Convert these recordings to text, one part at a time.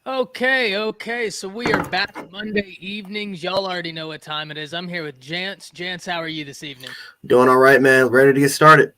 Okay. So we are back Monday evenings. Y'all already know what time it is. I'm here with Jance. Jance, how are you this evening? Doing all right, man. Ready to get started.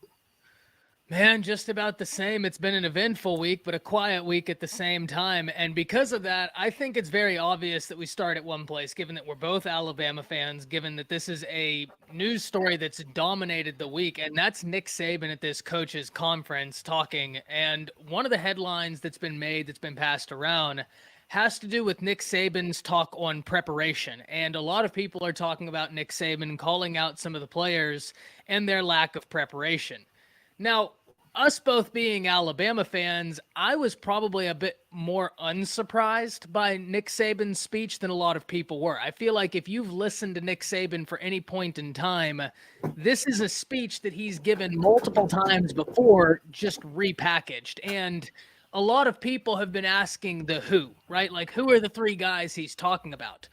Man, just about the same. It's been an eventful week, but a quiet week at the same time. And because of that, I think it's very obvious that we start at one place, given that we're both Alabama fans, given that this is a news story that's dominated the week, and that's Nick Saban at this coaches conference talking. And one of the headlines that's been made, that's been passed around, has to do with Nick Saban's talk on preparation. And a lot of people are talking about Nick Saban calling out some of the players and their lack of preparation. Now, us both being Alabama fans, I was probably a bit more unsurprised by Nick Saban's speech than a lot of people were. I feel like if you've listened to Nick Saban for any point in time, this is a speech that he's given multiple times before, just repackaged. And a lot of people have been asking the who, right? Like, who are the three guys he's talking about?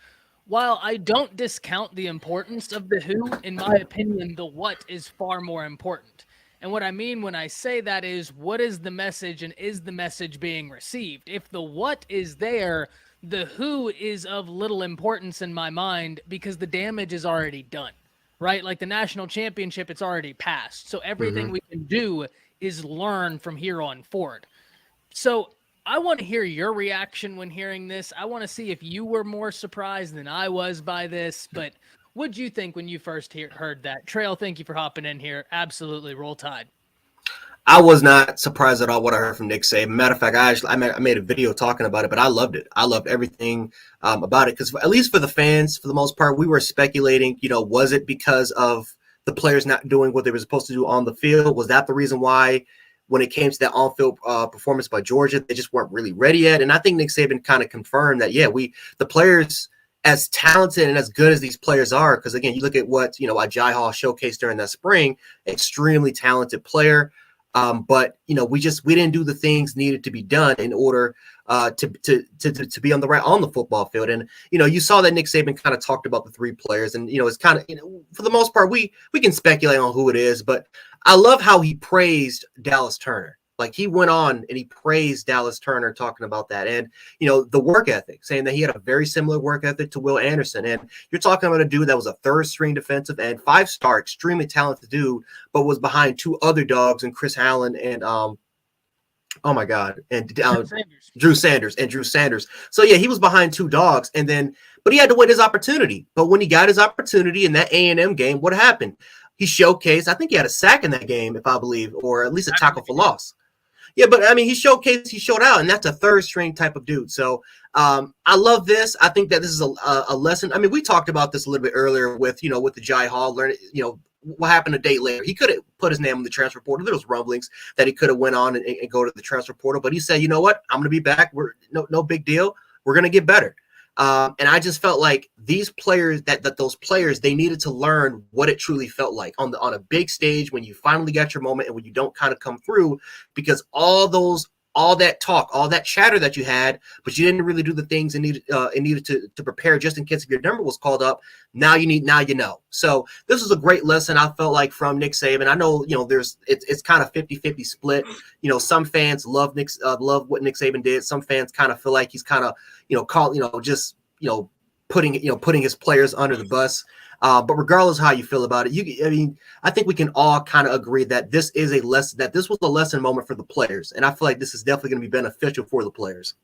While I don't discount the importance of the who, in my opinion, the what is far more important. And what I mean when I say that is, what is the message and is the message being received? If the what is there, the who is of little importance in my mind because the damage is already done, right? Like the national championship, it's already passed. So everything we can do is learn from here on forward. So I want to hear your reaction when hearing this. I want to see if you were more surprised than I was by this, but what'd you think when you first heard that? Trail, thank you for hopping in here. Absolutely, roll tide. I was not surprised at all what I heard from Nick Saban. Matter of fact, I made a video talking about it, but I loved it. I loved everything about it because at least for the fans, for the most part, we were speculating. Was it because of the players not doing what they were supposed to do on the field? Was that the reason why, when it came to that on-field performance by Georgia, they just weren't really ready yet? And I think Nick Saban kind of confirmed that, the players, as talented and as good as these players are, because again, you look at what Ajay Hall showcased during that spring, extremely talented player. But we didn't do the things needed to be done in order to be on the football field. And you saw that Nick Saban kind of talked about the three players, and it's kind of for the most part we can speculate on who it is, but I love how he praised Dallas Turner. Like, he went on and he praised Dallas Turner, talking about that. And, the work ethic, saying that he had a very similar work ethic to Will Anderson. And you're talking about a dude that was a third-string defensive and five-star, extremely talented dude, but was behind two other dogs, and Chris Allen and, oh my God, and Drew Sanders. So, yeah, he was behind two dogs. But he had to wait his opportunity. But when he got his opportunity in that A&M game, what happened? He showcased, I think he had a sack in that game, if I believe, or at least a tackle for loss. Yeah, but I mean, he showed out, and that's a third string type of dude. So I love this. I think that this is a lesson. I mean, we talked about this a little bit earlier with the Jai Hall learning, what happened a day later. He could have put his name in the transfer portal. There was rumblings that he could have went on and go to the transfer portal, but he said, you know what, I'm going to be back. We're no big deal. We're going to get better. And I just felt like these players, those players, they needed to learn what it truly felt like on a big stage when you finally got your moment and when you don't kind of come through, because all that talk, all that chatter that you had, but you didn't really do the things it needed to prepare just in case if your number was called up. Now you know. So this was a great lesson, I felt like, from Nick Saban. I know, it's kind of 50-50 split. Some fans love what Nick Saban did. Some fans kind of feel like he's kind of, putting his players under the bus. But regardless of how you feel about it, I think we can all kind of agree that this is a lesson, that this was a lesson moment for the players. And I feel like this is definitely going to be beneficial for the players.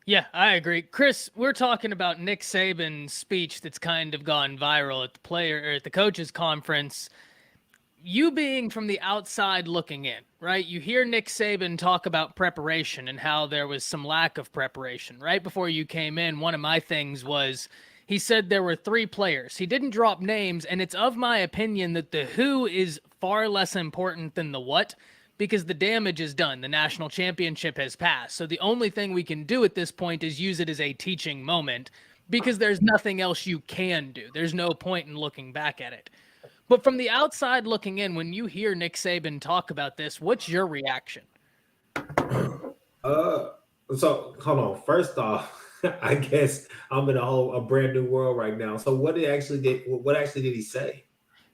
Yeah, I agree. Chris, we're talking about Nick Saban's speech that's kind of gone viral at the coaches conference. You being from the outside looking in, right? You hear Nick Saban talk about preparation and how there was some lack of preparation. Right before you came in, one of my things was he said there were three players. He didn't drop names, and it's of my opinion that the who is far less important than the what, because the damage is done. The national championship has passed. So the only thing we can do at this point is use it as a teaching moment, because there's nothing else you can do. There's no point in looking back at it. But from the outside looking in, when you hear Nick Saban talk about this, what's your reaction? So hold on. First off, I guess I'm in a brand new world right now. So what actually did he say?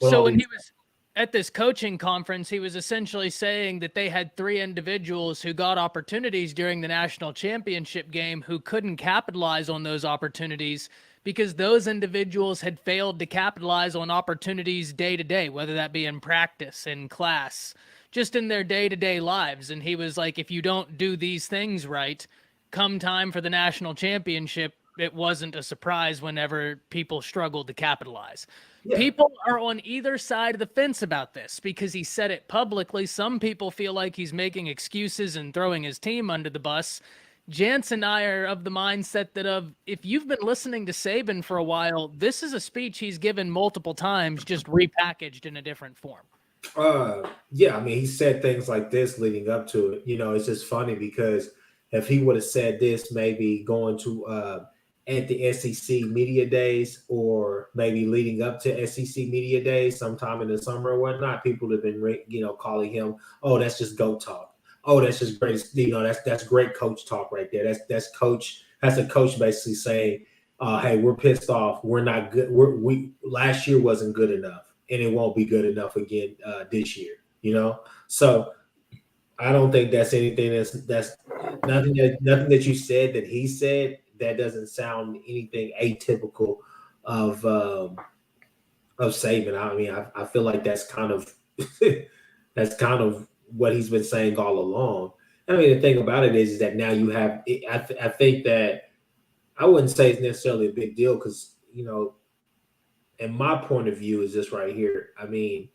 So when he was at this coaching conference, he was essentially saying that they had 3 individuals who got opportunities during the national championship game who couldn't capitalize on those opportunities because those individuals had failed to capitalize on opportunities day to day, whether that be in practice, in class, just in their day-to-day lives. And he was like, if you don't do these things right, come time for the national championship, it wasn't a surprise whenever people struggled to capitalize. Yeah. People are on either side of the fence about this because he said it publicly. Some people feel like he's making excuses and throwing his team under the bus. Jance and I are of the mindset that if you've been listening to Saban for a while, this is a speech he's given multiple times, just repackaged in a different form. Yeah, I mean, he said things like this leading up to it. It's just funny because if he would have said this, maybe going to at the SEC media days or maybe leading up to SEC media days sometime in the summer or whatnot, people have been, calling him, oh, that's just GOAT talk. Oh, that's just great. That's great coach talk right there. That's coach. That's a coach basically saying, hey, we're pissed off. We're not good. We last year wasn't good enough, and it won't be good enough again this year. So I don't think that's anything that's nothing that you said that he said that doesn't sound anything atypical of Saban. I mean, I feel like that's kind of what he's been saying all along. I mean, the thing about it is that now you have. I think that I wouldn't say it's necessarily a big deal because in my point of view is this right here. I mean,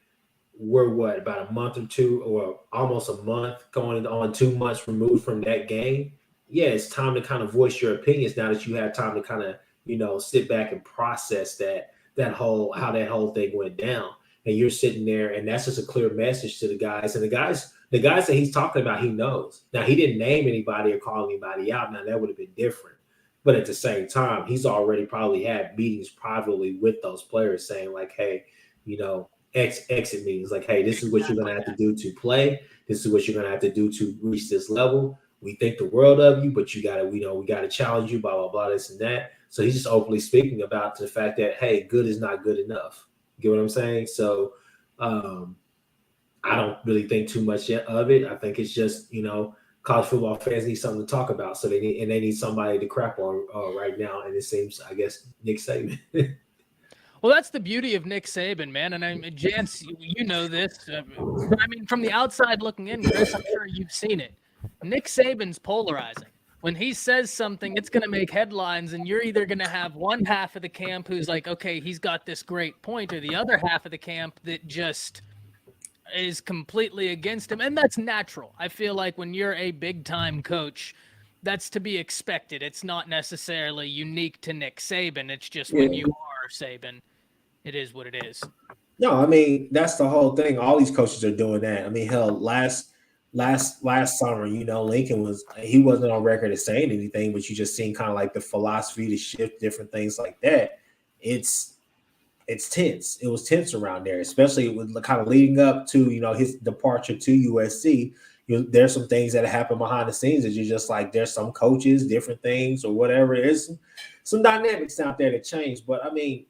we're about a month or two or almost a month going on 2 months removed from that game. Yeah, it's time to kind of voice your opinions now that you have time to kind of, sit back and process how that whole thing went down. And you're sitting there and that's just a clear message to the guys. And the guys that he's talking about, he knows. Now, he didn't name anybody or call anybody out. Now, that would have been different. But at the same time, he's already probably had meetings privately with those players saying like, hey, exit meetings like, hey, this is what you're going to have to do to play. This is what you're going to have to do to reach this level. We think the world of you, but we got to challenge you, blah, blah, blah, this and that. So he's just openly speaking about the fact that, hey, good is not good enough. You get what I'm saying? So I don't really think too much of it. I think it's just, college football fans need something to talk about. So they need somebody to crap on right now. And it seems, I guess, Nick Saban. Well, that's the beauty of Nick Saban, man. And Jance, you know this. But I mean, from the outside looking in, Chris, I'm sure you've seen it. Nick Saban's polarizing. When he says something, it's going to make headlines, and you're either going to have one half of the camp who's like, okay, he's got this great point, or the other half of the camp that just is completely against him. And that's natural. I feel like when you're a big-time coach, that's to be expected. It's not necessarily unique to Nick Saban. It's just when you are Saban, it is what it is. No, I mean, that's the whole thing. All these coaches are doing that. I mean, hell, last summer, Lincoln wasn't on record as saying anything, but you just seen kind of like the philosophy to shift different things like that. It's tense. It was tense around there, especially with kind of leading up to, his departure to USC. There's some things that happen behind the scenes that you're just like, there's some coaches, different things or whatever. There's some dynamics out there that change. But I mean,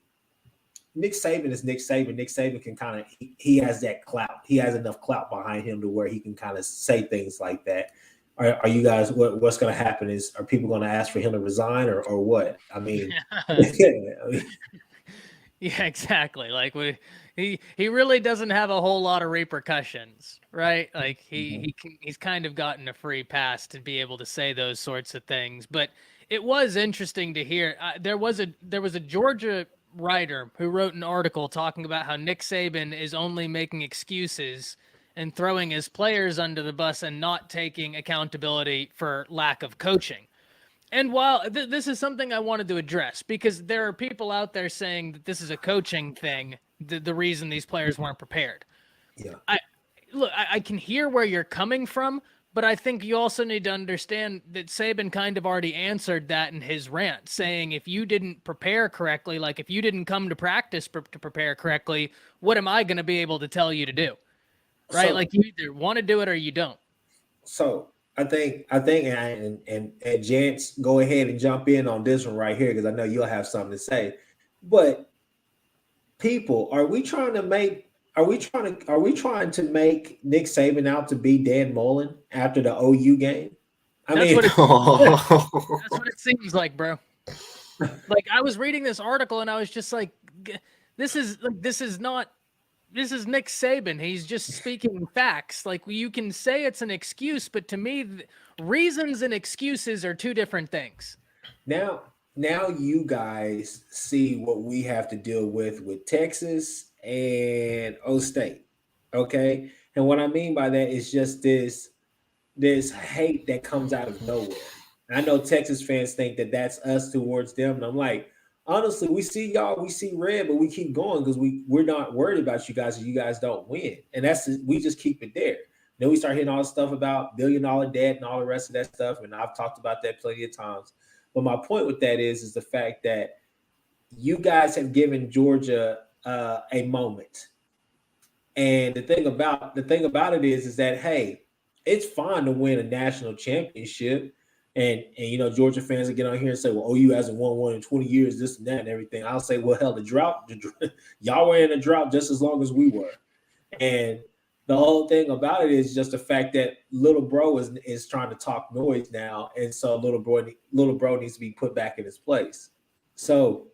Nick Saban is Nick Saban. Nick Saban can kind of, he has that clout. He has enough clout behind him to where he can kind of say things like that. Are you guys, what's going to happen are people going to ask for him to resign or what? I mean, yeah, exactly. Like he really doesn't have a whole lot of repercussions, right? Like he's kind of gotten a free pass to be able to say those sorts of things. But it was interesting to hear. There was a Georgia writer who wrote an article talking about how Nick Saban is only making excuses and throwing his players under the bus and not taking accountability for lack of coaching. And while this is something I wanted to address, because there are people out there saying that this is a coaching thing, the reason these players weren't prepared. Yeah. I can hear where you're coming from, but I think you also need to understand that Saban kind of already answered that in his rant, saying if you didn't prepare correctly, like if you didn't come to practice to prepare correctly, what am I going to be able to tell you to do? Right? So, like you either want to do it or you don't. So I think, and Jance, go ahead and jump in on this one right here because I know you'll have something to say. But people, are we trying to make Are we trying to make Nick Saban out to be Dan Mullen after the OU game? That's what it seems like, bro. Like, I was reading this article and I was just like, this is Nick Saban. He's just speaking facts. Like, you can say it's an excuse, but to me, reasons and excuses are two different things. Now you guys see what we have to deal with Texas and O State. Okay. And what I mean by that is just this hate that comes out of nowhere. I know Texas fans think that that's us towards them. And I'm like, honestly, we see y'all, we see red, but we keep going because we're not worried about you guys if you guys don't win. And we just keep it there. Then we start hitting all the stuff about $1 billion debt and all the rest of that stuff. And I've talked about that plenty of times. But my point with that is the fact that you guys have given Georgia a moment. And the thing about it is that, hey, it's fine to win a national championship. And Georgia fans will get on here and say, well, OU hasn't won one in 20 years, this and that and everything. I'll say, well, hell, y'all were in a drought just as long as we were. And the whole thing about it is just the fact that little bro is trying to talk noise now. And so little bro needs to be put back in his place. So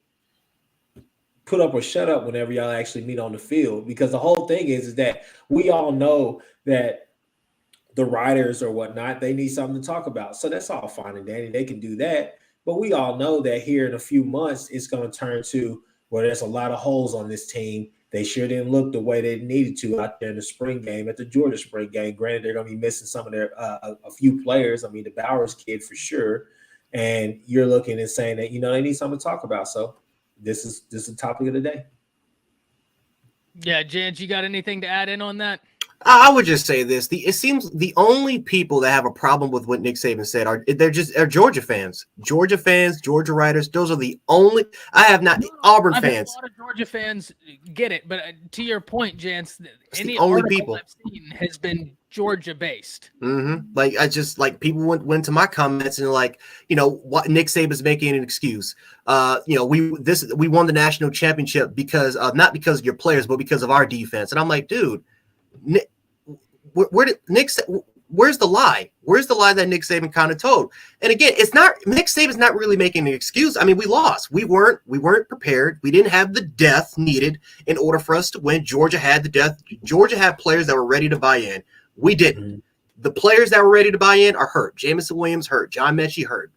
put up or shut up whenever y'all actually meet on the field, because the whole thing is that we all know that the writers or whatnot, they need something to talk about. So that's all fine and dandy. They can do that. But we all know that here in a few months, it's going to turn to where there's a lot of holes on this team. They sure didn't look the way they needed to out there in the spring game, at the Georgia spring game. Granted, they're going to be missing some of their a few players. I mean, the Bowers kid for sure. And you're looking and saying that, they need something to talk about. So this is the topic of the day. Yeah, Jance, you got anything to add in on that? I would just say this: it seems the only people that have a problem with what Nick Saban said are Georgia fans, Georgia writers. Those are the only. I have not Auburn fans. A lot of Georgia fans get it, but to your point, Jance, any only article people I've seen has been Georgia based. Mm-hmm. Like I just like people went to my comments and like what Nick Saban's making an excuse. We won the national championship because not because of your players, but because of our defense. And I'm like, dude. Where's the lie? Where's the lie that Nick Saban kind of told? And again, it's not Nick Saban's not really making an excuse. I mean, we lost. We weren't prepared. We didn't have the depth needed in order for us to win. Georgia had the depth. Georgia had players that were ready to buy in. We didn't. Mm-hmm. The players that were ready to buy in are hurt. Jamison Williams hurt. John Mechie hurt.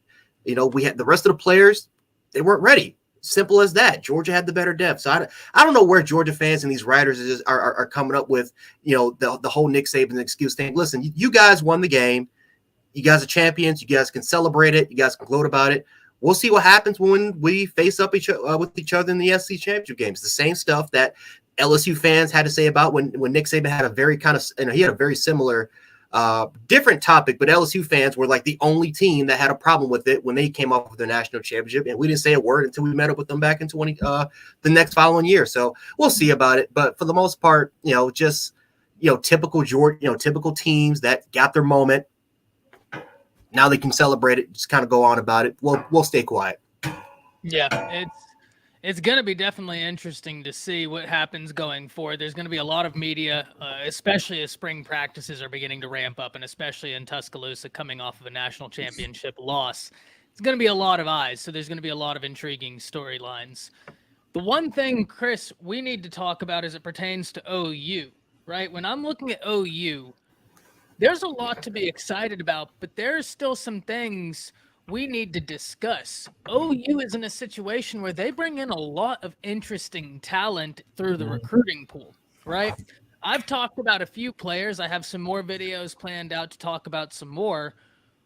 We had the rest of the players. They weren't ready. Simple as that. Georgia had the better depth. So I don't know where Georgia fans and these writers are coming up with, the whole Nick Saban excuse thing. Listen, you guys won the game. You guys are champions. You guys can celebrate it. You guys can gloat about it. We'll see what happens when we face up with each other in the SEC championship games. The same stuff that LSU fans had to say about when Nick Saban had a very he had a very similar different topic, but LSU fans were like the only team that had a problem with it when they came up with the national championship, and we didn't say a word until we met up with them back in the next following year. So we'll see about it. But for the most part, typical Georgia, typical teams that got their moment. Now they can celebrate it, just kind of go on about it. We'll stay quiet. Yeah, it's going to be definitely interesting to see what happens going forward. There's going to be a lot of media, especially as spring practices are beginning to ramp up, and especially in Tuscaloosa coming off of a national championship loss. It's going to be a lot of eyes, so there's going to be a lot of intriguing storylines. The one thing, Chris, we need to talk about as it pertains to OU, right? When I'm looking at OU, there's a lot to be excited about, but there's still some things we need to discuss. OU is in a situation where they bring in a lot of interesting talent through the recruiting pool, right? I've talked about a few players. I have some more videos planned out to talk about some more.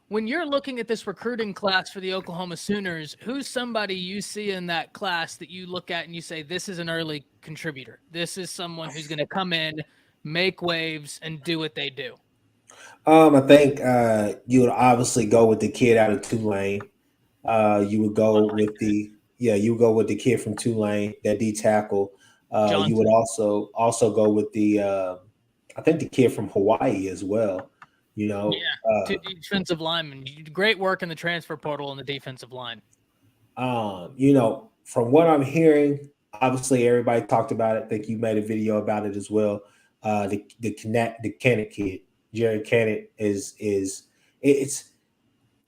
When you're looking at this recruiting class for the Oklahoma Sooners, who's somebody you see in that class that you look at and you say, this is an early contributor? This is someone who's going to come in, make waves, and do what they do. I think you would obviously go with the kid out of Tulane. You would go with the kid from Tulane, that D tackle. You would also go with the I think the kid from Hawaii as well. Two defensive linemen. Great work in the transfer portal on the defensive line. From what I'm hearing, obviously everybody talked about it. I think you made a video about it as well. The Kennett kid, Jared Kennett it's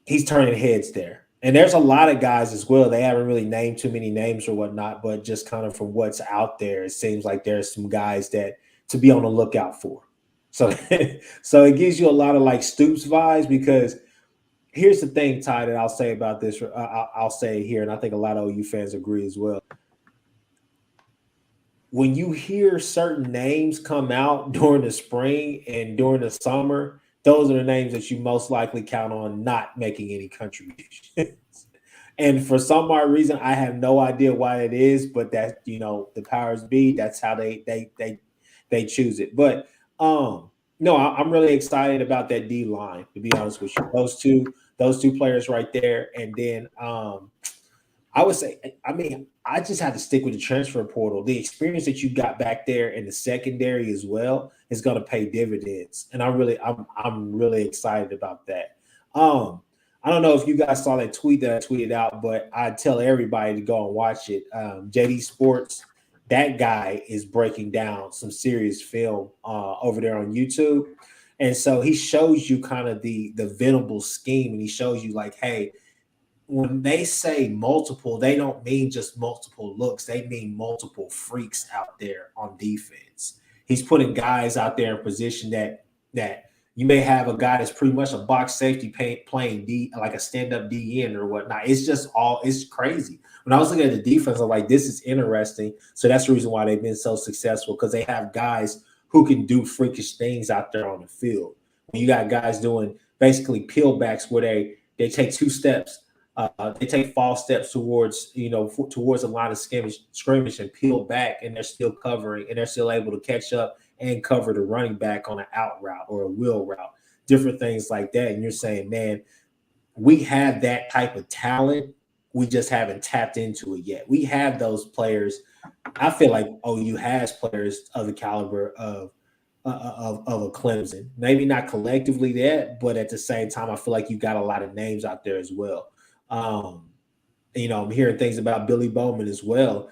he's turning heads there. And there's a lot of guys as well. They haven't really named too many names or whatnot, but just kind of from what's out there, it seems like there's some guys that to be on the lookout for. So, so it gives you a lot of like Stoops vibes, because here's the thing, Ty, that I'll say about this. I'll say it here, and I think a lot of OU fans agree as well. When you hear certain names come out during the spring and during the summer, those are the names that you most likely count on not making any contributions. And for some odd reason, I have no idea why it is, but that, you know, the powers be, that's how they choose it. But no, I'm really excited about that D line, to be honest with you. Those two players right there. And then I would say, I mean, I just had to stick with the transfer portal. The experience that you got back there in the secondary as well is going to pay dividends, and I'm really excited about that. I don't know if you guys saw that tweet that I tweeted out, but I tell everybody to go and watch it. JD Sports, that guy is breaking down some serious film over there on YouTube, and so he shows you kind of the Venable scheme, and he shows you like, hey, when they say multiple, they don't mean just multiple looks. They mean multiple freaks out there on defense. He's putting guys out there in position that you may have a guy that's pretty much a box safety playing D, like a stand-up DN or whatnot. It's crazy. When I was looking at the defense, I'm like, this is interesting. So that's the reason why they've been so successful, because they have guys who can do freakish things out there on the field. When you got guys doing basically peel backs where they take two steps. They take false steps towards the line of scrimmage and peel back, and they're still covering, and they're still able to catch up and cover the running back on an out route or a wheel route, different things like that. And you're saying, man, we have that type of talent. We just haven't tapped into it yet. We have those players. I feel like OU has players of the caliber of a Clemson. Maybe not collectively that, but at the same time, I feel like you got a lot of names out there as well. I'm hearing things about Billy Bowman as well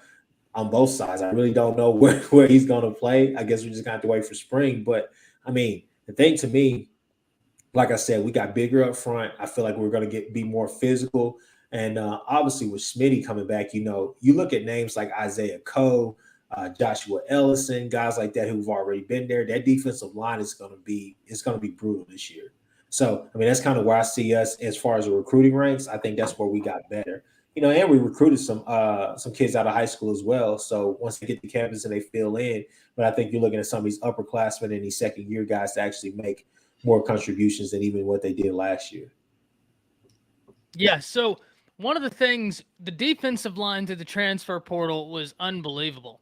on both sides. I really don't know where he's going to play. I guess we're just going to have to wait for spring. But, I mean, the thing to me, like I said, we got bigger up front. I feel like we're going to be more physical. And obviously with Smitty coming back, you look at names like Isaiah Coe, Joshua Ellison, guys like that who've already been there. That defensive line is going to be brutal this year. So, I mean, that's kind of where I see us as far as the recruiting ranks. I think that's where we got better. And we recruited some kids out of high school as well. So once they get to campus and they fill in, but I think you're looking at some of these upperclassmen and these second-year guys to actually make more contributions than even what they did last year. Yeah, so one of the things, the defensive line to the transfer portal was unbelievable.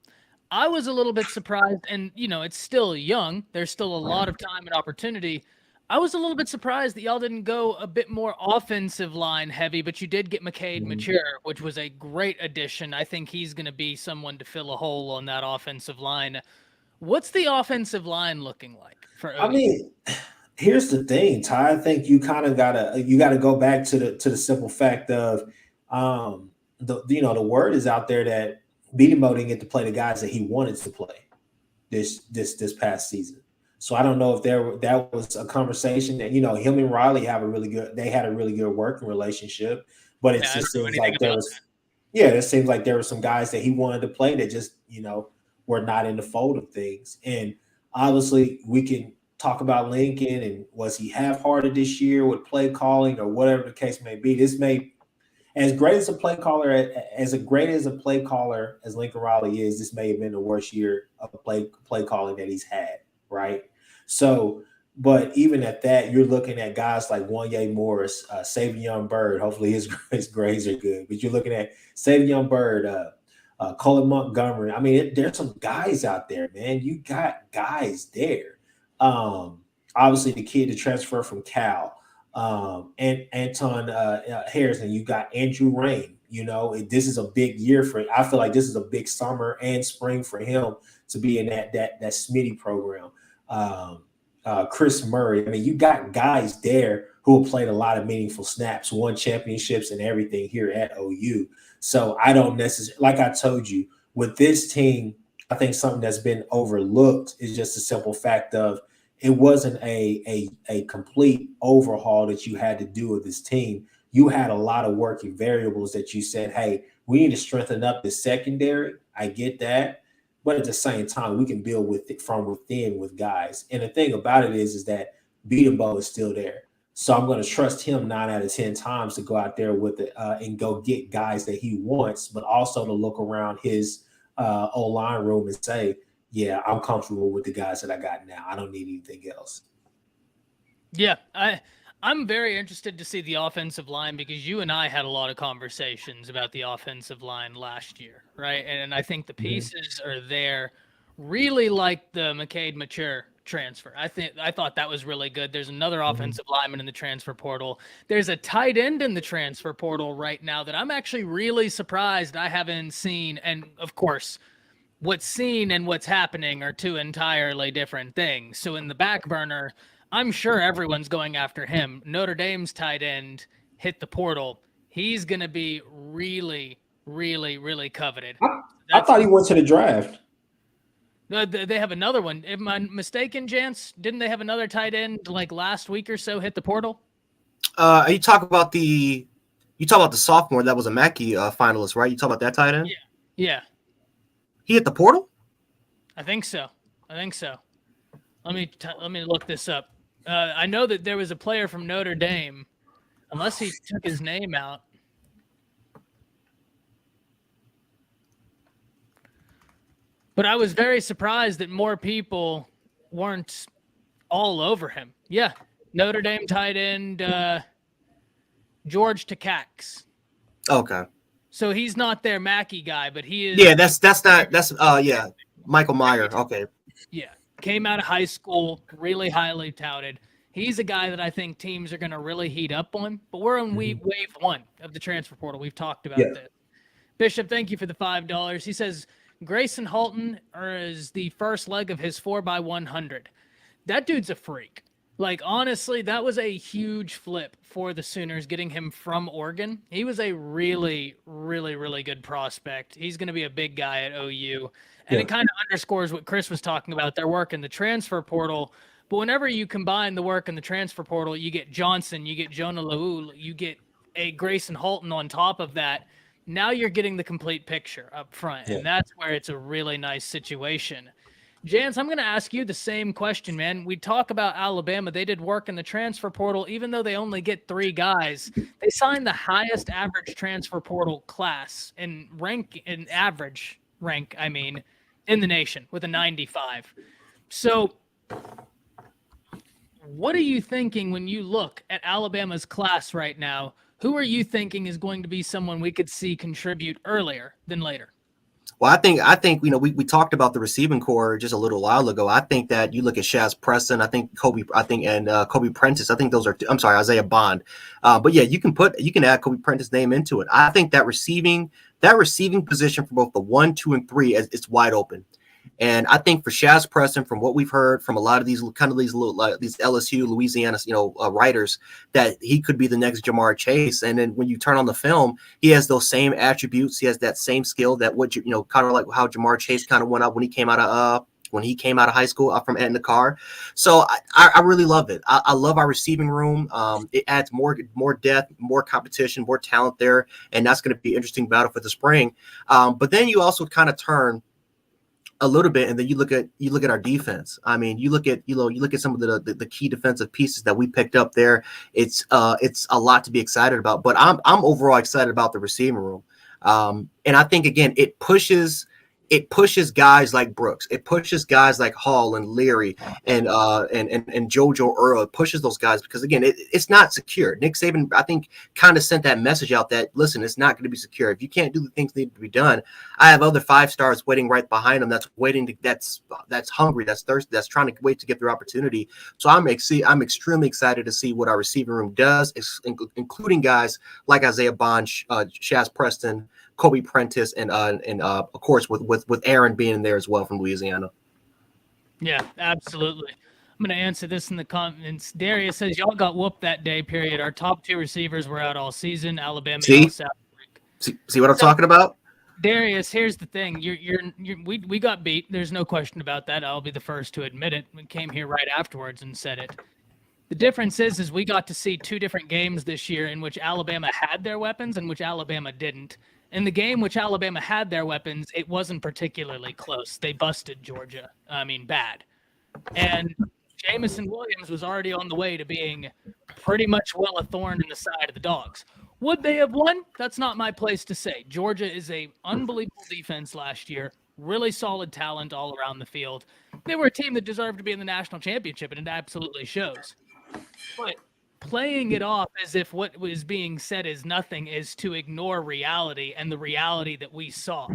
I was a little bit surprised, and, it's still young. There's still a lot of time and opportunity. I was a little bit surprised that y'all didn't go a bit more offensive line heavy, but you did get McCade Mature, which was a great addition. I think he's going to be someone to fill a hole on that offensive line. What's the offensive line looking like for OU? I mean, here's the thing, Ty. I think you kind of gotta go back to the simple fact of the word is out there that Beatimo didn't get to play the guys that he wanted to play this past season. So I don't know if that was a conversation that, him and Riley had a really good working relationship, but it just seems like it seems like there were some guys that he wanted to play that just, were not in the fold of things. And obviously we can talk about Lincoln and was he half-hearted this year with play calling or whatever the case may be. This may, as great as a play caller as Lincoln Riley is, this may have been the worst year of play calling that he's had, right? So, but even at that, you're looking at guys like Wanye Morris, Savion Byrd. Hopefully his grades are good. But you're looking at Savion Byrd, Colin Montgomery. I mean, there's some guys out there, man. You got guys there. Obviously, the kid to transfer from Cal, and Anton Harrison. You got Andrew Rain. This is a big year for it. I feel like this is a big summer and spring for him to be in that Smitty program. Chris Murray. I mean, you got guys there who have played a lot of meaningful snaps, won championships and everything here at OU. So I don't necessarily, like I told you, With this team, I think something that's been overlooked is just the simple fact of it wasn't a complete overhaul that you had to do with this team. You had a lot of working variables that you said, hey, we need to strengthen up the secondary. I get that. But at the same time, we can build with it from within with guys. And the thing about it is that Beatenbow is still there. So I'm going to trust him 9 out of 10 times to go out there with it and go get guys that he wants, but also to look around his O-line room and say, yeah, I'm comfortable with the guys that I got now. I don't need anything else. Yeah, I'm very interested to see the offensive line because you and I had a lot of conversations about the offensive line last year, right? And I think the pieces are there. Really like the McCade Mature transfer. I thought that was really good. There's another offensive lineman in the transfer portal. There's a tight end in the transfer portal right now that I'm actually really surprised I haven't seen. And of course, what's seen and what's happening are two entirely different things. So in the back burner, I'm sure everyone's going after him. Notre Dame's tight end hit the portal. He's going to be really, really, really coveted. I thought he went to the draft. They have another one. Am I mistaken, Jance? Didn't they have another tight end like last week or so hit the portal? You talk about the sophomore that was a Mackey finalist, right? You talk about that tight end? Yeah. He hit the portal? I think so. Let me look this up. I know that there was a player from Notre Dame, unless he took his name out. But I was very surprised that more people weren't all over him. Yeah, Notre Dame tight end George Takacs. Okay. So he's not their Mackey guy, but he is. Yeah, that's Michael Meyer. Okay. Yeah, came out of high school, really highly touted. He's a guy that I think teams are going to really heat up on. But we're on wave 1 of the transfer portal. We've talked about this. Bishop, thank you for the $5. He says Grayson Halton is the first leg of his 4x100. That dude's a freak. Like, honestly, that was a huge flip for the Sooners getting him from Oregon. He was a really, really, really good prospect. He's going to be a big guy at OU. And it kind of underscores what Chris was talking about, their work in the transfer portal. But whenever you combine the work in the transfer portal, you get Johnson, you get Jonah Laul, you get a Grayson Halton on top of that. Now you're getting the complete picture up front. And that's where it's a really nice situation. Jance, I'm going to ask you the same question, man. We talk about Alabama. They did work in the transfer portal. Even though they only get 3 guys, they signed the highest average transfer portal class in average rank, in the nation with a 95. So what are you thinking when you look at Alabama's class right now? Who are you thinking is going to be someone we could see contribute earlier than later? Well, I think we talked about the receiving core just a little while ago. I think that you look at Shaz Preston, Kobe Prentice. I think those are. I'm sorry, Isaiah Bond. But yeah, you can add Kobe Prentice's name into it. I think that receiving position for both the 1, 2, and 3 is wide open. And I think for Shaz Preston, from what we've heard from a lot of these LSU, Louisiana, writers, that he could be the next Jamar Chase. And then when you turn on the film, he has those same attributes. He has that same skill that kind of like how Jamar Chase kind of went up when he came out of high school from Etna Carr. So I really love it. I love our receiving room. It adds more depth, more competition, more talent there, and that's going to be an interesting battle for the spring. But then you also kind of turn a little bit, and then you look at our defense. You look at some of the key defensive pieces that we picked up there. It's a lot to be excited about. But I'm overall excited about the receiving room. And I think again it pushes guys like Brooks. It pushes guys like Hall and Leary and JoJo Earl. It pushes those guys because again, it's not secure. Nick Saban, I think, kind of sent that message out that listen, it's not going to be secure. If you can't do the things that need to be done, I have other 5 stars waiting right behind them. That's hungry. That's thirsty. That's trying to wait to get their opportunity. So I'm extremely excited to see what our receiving room does, including guys like Isaiah Bond, Shaz Preston, Kobe Prentice, and of course with Aaron being there as well from Louisiana. Yeah, absolutely. I'm going to answer this in the comments. Darius says, y'all got whooped that day, period. Our top 2 receivers were out all season. Alabama. See what I'm talking about? Darius, here's the thing. We got beat. There's no question about that. I'll be the first to admit it. We came here right afterwards and said it. The difference is we got to see two different games this year in which Alabama had their weapons and which Alabama didn't. In the game which Alabama had their weapons, it wasn't particularly close. They busted Georgia. I mean, bad. And Jamison Williams was already on the way to being pretty much well a thorn in the side of the Dogs. Would they have won? That's not my place to say. Georgia is a unbelievable defense last year, really solid talent all around the field. They were a team that deserved to be in the national championship, and it absolutely shows. But playing it off as if what was being said is nothing is to ignore reality and the reality that we saw.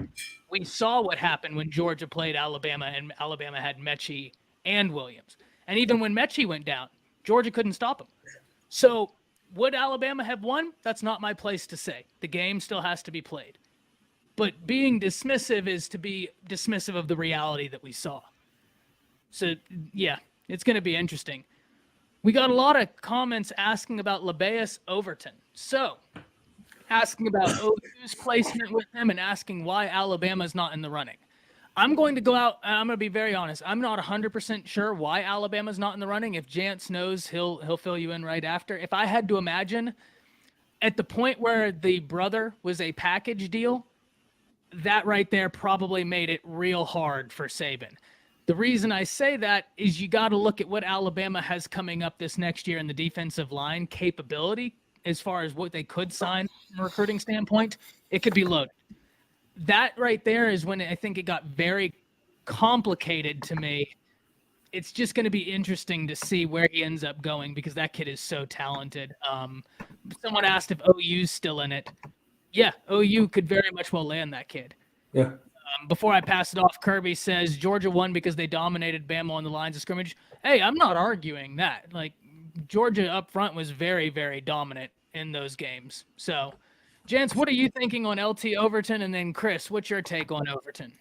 We saw what happened when Georgia played Alabama and Alabama had Mechie and Williams. And even when Mechie went down, Georgia couldn't stop him. So would Alabama have won? That's not my place to say. The game still has to be played. But being dismissive is to be dismissive of the reality that we saw. So, yeah, it's going to be interesting. We got a lot of comments asking about Labeus Overton. So, asking about OU's placement with him and asking why Alabama's not in the running. I'm going to go out, and I'm going to be very honest. I'm not 100% sure why Alabama's not in the running. If Jance knows, he'll fill you in right after. If I had to imagine, at the point where the brother was a package deal, that right there probably made it real hard for Saban. The reason I say that is you got to look at what Alabama has coming up this next year in the defensive line capability as far as what they could sign from a recruiting standpoint. It could be loaded. That right there is when I think it got very complicated to me. It's just going to be interesting to see where he ends up going because that kid is so talented. Someone asked if OU's still in it. Yeah, OU could very much well land that kid. Yeah. Before I pass it off, Kirby says Georgia won because they dominated Bama on the lines of scrimmage. Hey, I'm not arguing that. Like, Georgia up front was very, very dominant in those games. So, Jance, what are you thinking on LT Overton? And then, Chris, what's your take on Overton?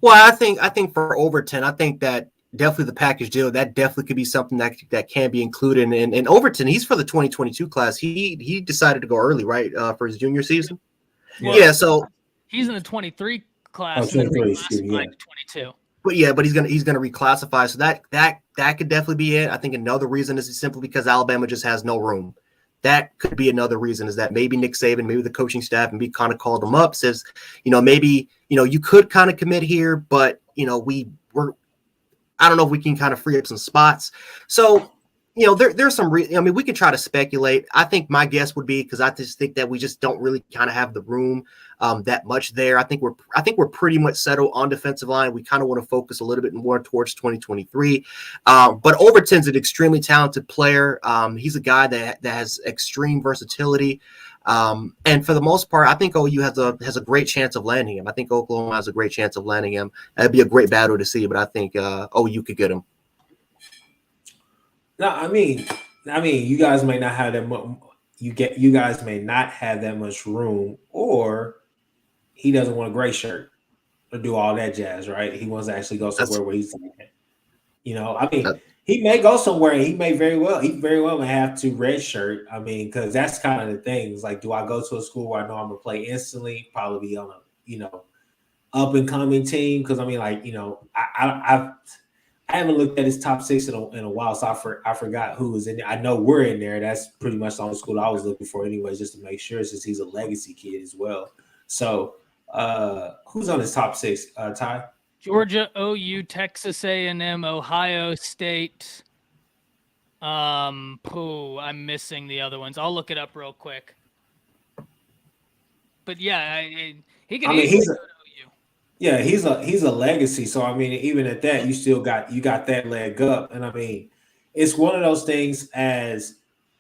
Well, I think for Overton, I think that definitely the package deal, that definitely could be something that can be included. And Overton, he's for the 2022 class. He decided to go early, right, for his junior season? Yeah, so he's in the 23 class, 23, and then 22. But he's gonna reclassify. So that could definitely be it. I think another reason is simply because Alabama just has no room. That could be another reason is that maybe Nick Saban, maybe the coaching staff, maybe kind of called him up, says, maybe, you could kind of commit here, but, I don't know if we can kind of free up some spots. So, there's some, we can try to speculate. I think my guess would be, because I just think that we just don't really kind of have the room that much there. I think we're pretty much settled on defensive line. We kind of want to focus a little bit more towards 2023. But Overton's an extremely talented player. He's a guy that has extreme versatility. And for the most part, I think OU has a great chance of landing him. I think Oklahoma has a great chance of landing him. That'd be a great battle to see, but I think OU could get him. No, I mean, you guys may not have that much. You guys may not have that much room, or he doesn't want a gray shirt or do all that jazz, right? He wants to actually go somewhere where he's, he may go somewhere. And he very well may have to red shirt. I mean, because that's kind of the thing. It's like, do I go to a school where I know I'm gonna play instantly? Probably be on a up and coming team. Because I haven't looked at his top 6 in a while, so I forgot who was in there. I know we're in there. That's pretty much the only school I was looking for anyways, just to make sure, since he's a legacy kid as well. So who's on his top 6, Ty? Georgia, OU, Texas A&M, Ohio State. I'm missing the other ones. I'll look it up real quick. But yeah, he can easily go to OU. Yeah, he's a legacy. So I mean, even at that, you got that leg up. And I mean, it's one of those things, as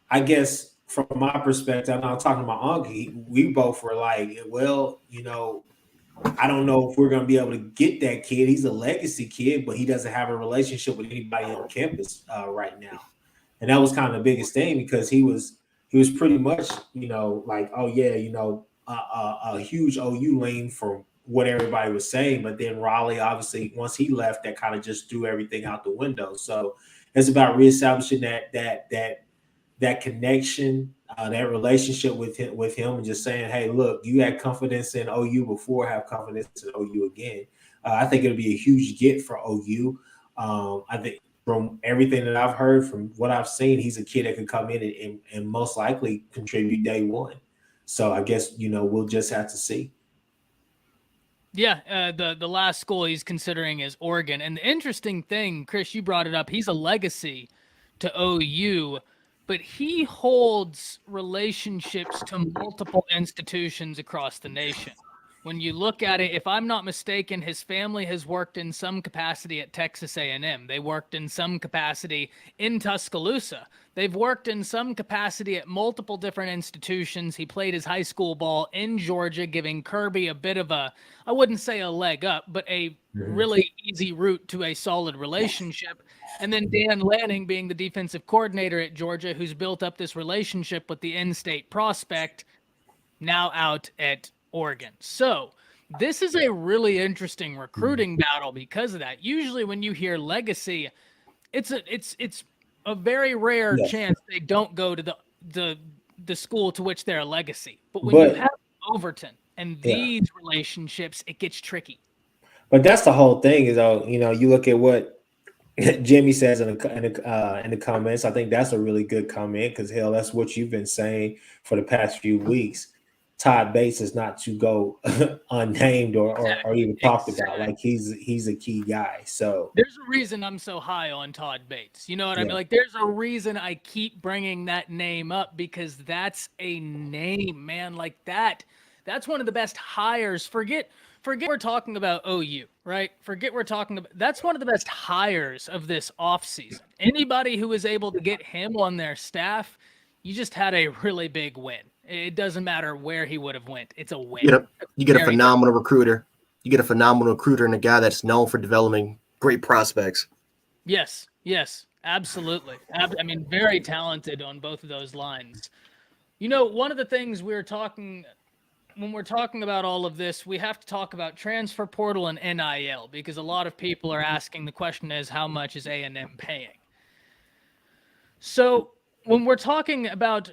I guess from my perspective, and I'm talking to my uncle, we both were like, well, I don't know if we're gonna be able to get that kid. He's a legacy kid, but he doesn't have a relationship with anybody on campus right now. And that was kind of the biggest thing, because he was pretty much, like, oh yeah, a huge OU lane from what everybody was saying. But then Raleigh, obviously, once he left, that kind of just threw everything out the window. So it's about reestablishing that that connection, that relationship with him, and just saying, hey, look, you had confidence in OU before, have confidence in OU again. I think it'll be a huge get for OU. I think from everything that I've heard, from what I've seen, he's a kid that can come in and most likely contribute day one. So I guess, we'll just have to see. Yeah, the last school he's considering is Oregon. And the interesting thing, Chris, you brought it up, he's a legacy to OU, but he holds relationships to multiple institutions across the nation. When you look at it, if I'm not mistaken, his family has worked in some capacity at Texas A&M. They worked in some capacity in Tuscaloosa. They've worked in some capacity at multiple different institutions. He played his high school ball in Georgia, giving Kirby a bit of a, I wouldn't say a leg up, but a really easy route to a solid relationship. And then Dan Lanning being the defensive coordinator at Georgia, who's built up this relationship with the in-state prospect, now out at Oregon. So this is a really interesting recruiting battle because of that. Usually when you hear legacy, it's a very rare chance they don't go to the school to which they're a legacy. But when you have Overton and these relationships, it gets tricky. But that's the whole thing is, you look at what Jimmy says in the comments. I think that's a really good comment because, hell, that's what you've been saying for the past few weeks. Todd Bates is not to go unnamed or even talked about. Like he's a key guy. So there's a reason I'm so high on Todd Bates. You know what I mean? Like there's a reason I keep bringing that name up because that's a name, man. Like that's one of the best hires. Forget we're talking about OU, right? Forget we're talking about, that's one of the best hires of this offseason. Anybody who was able to get him on their staff, you just had a really big win. It doesn't matter where he would have went. It's a win. You get a phenomenal recruiter. You get a phenomenal recruiter and a guy that's known for developing great prospects. Yes, absolutely. I mean, very talented on both of those lines. One of the things when we're talking about all of this, we have to talk about transfer portal and NIL because a lot of people are asking, the question is, how much is A&M paying? So when we're talking about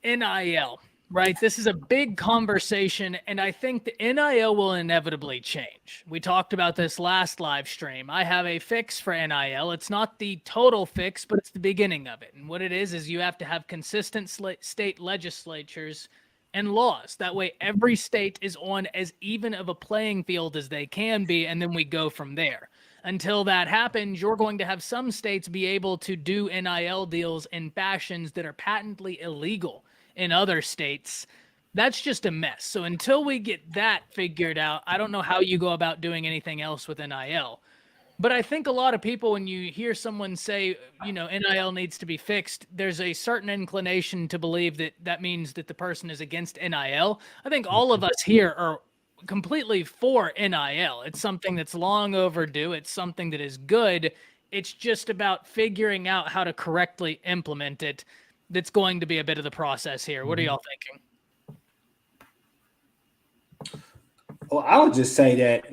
NIL, right? This is a big conversation, and I think the NIL will inevitably change. We talked about this last live stream. I have a fix for NIL. It's not the total fix, but it's the beginning of it. And what it is you have to have consistent state legislatures and laws. That way, every state is on as even of a playing field as they can be, and then we go from there. Until that happens, you're going to have some states be able to do NIL deals in fashions that are patently illegal in other states. That's just a mess. So until we get that figured out, I don't know how you go about doing anything else with NIL. But I think a lot of people, when you hear someone say, NIL needs to be fixed, there's a certain inclination to believe that means that the person is against NIL. I think all of us here are completely for NIL. It's something that's long overdue. It's something that is good. It's just about figuring out how to correctly implement it. That's going to be a bit of the process here. What are y'all thinking? Well, I would just say that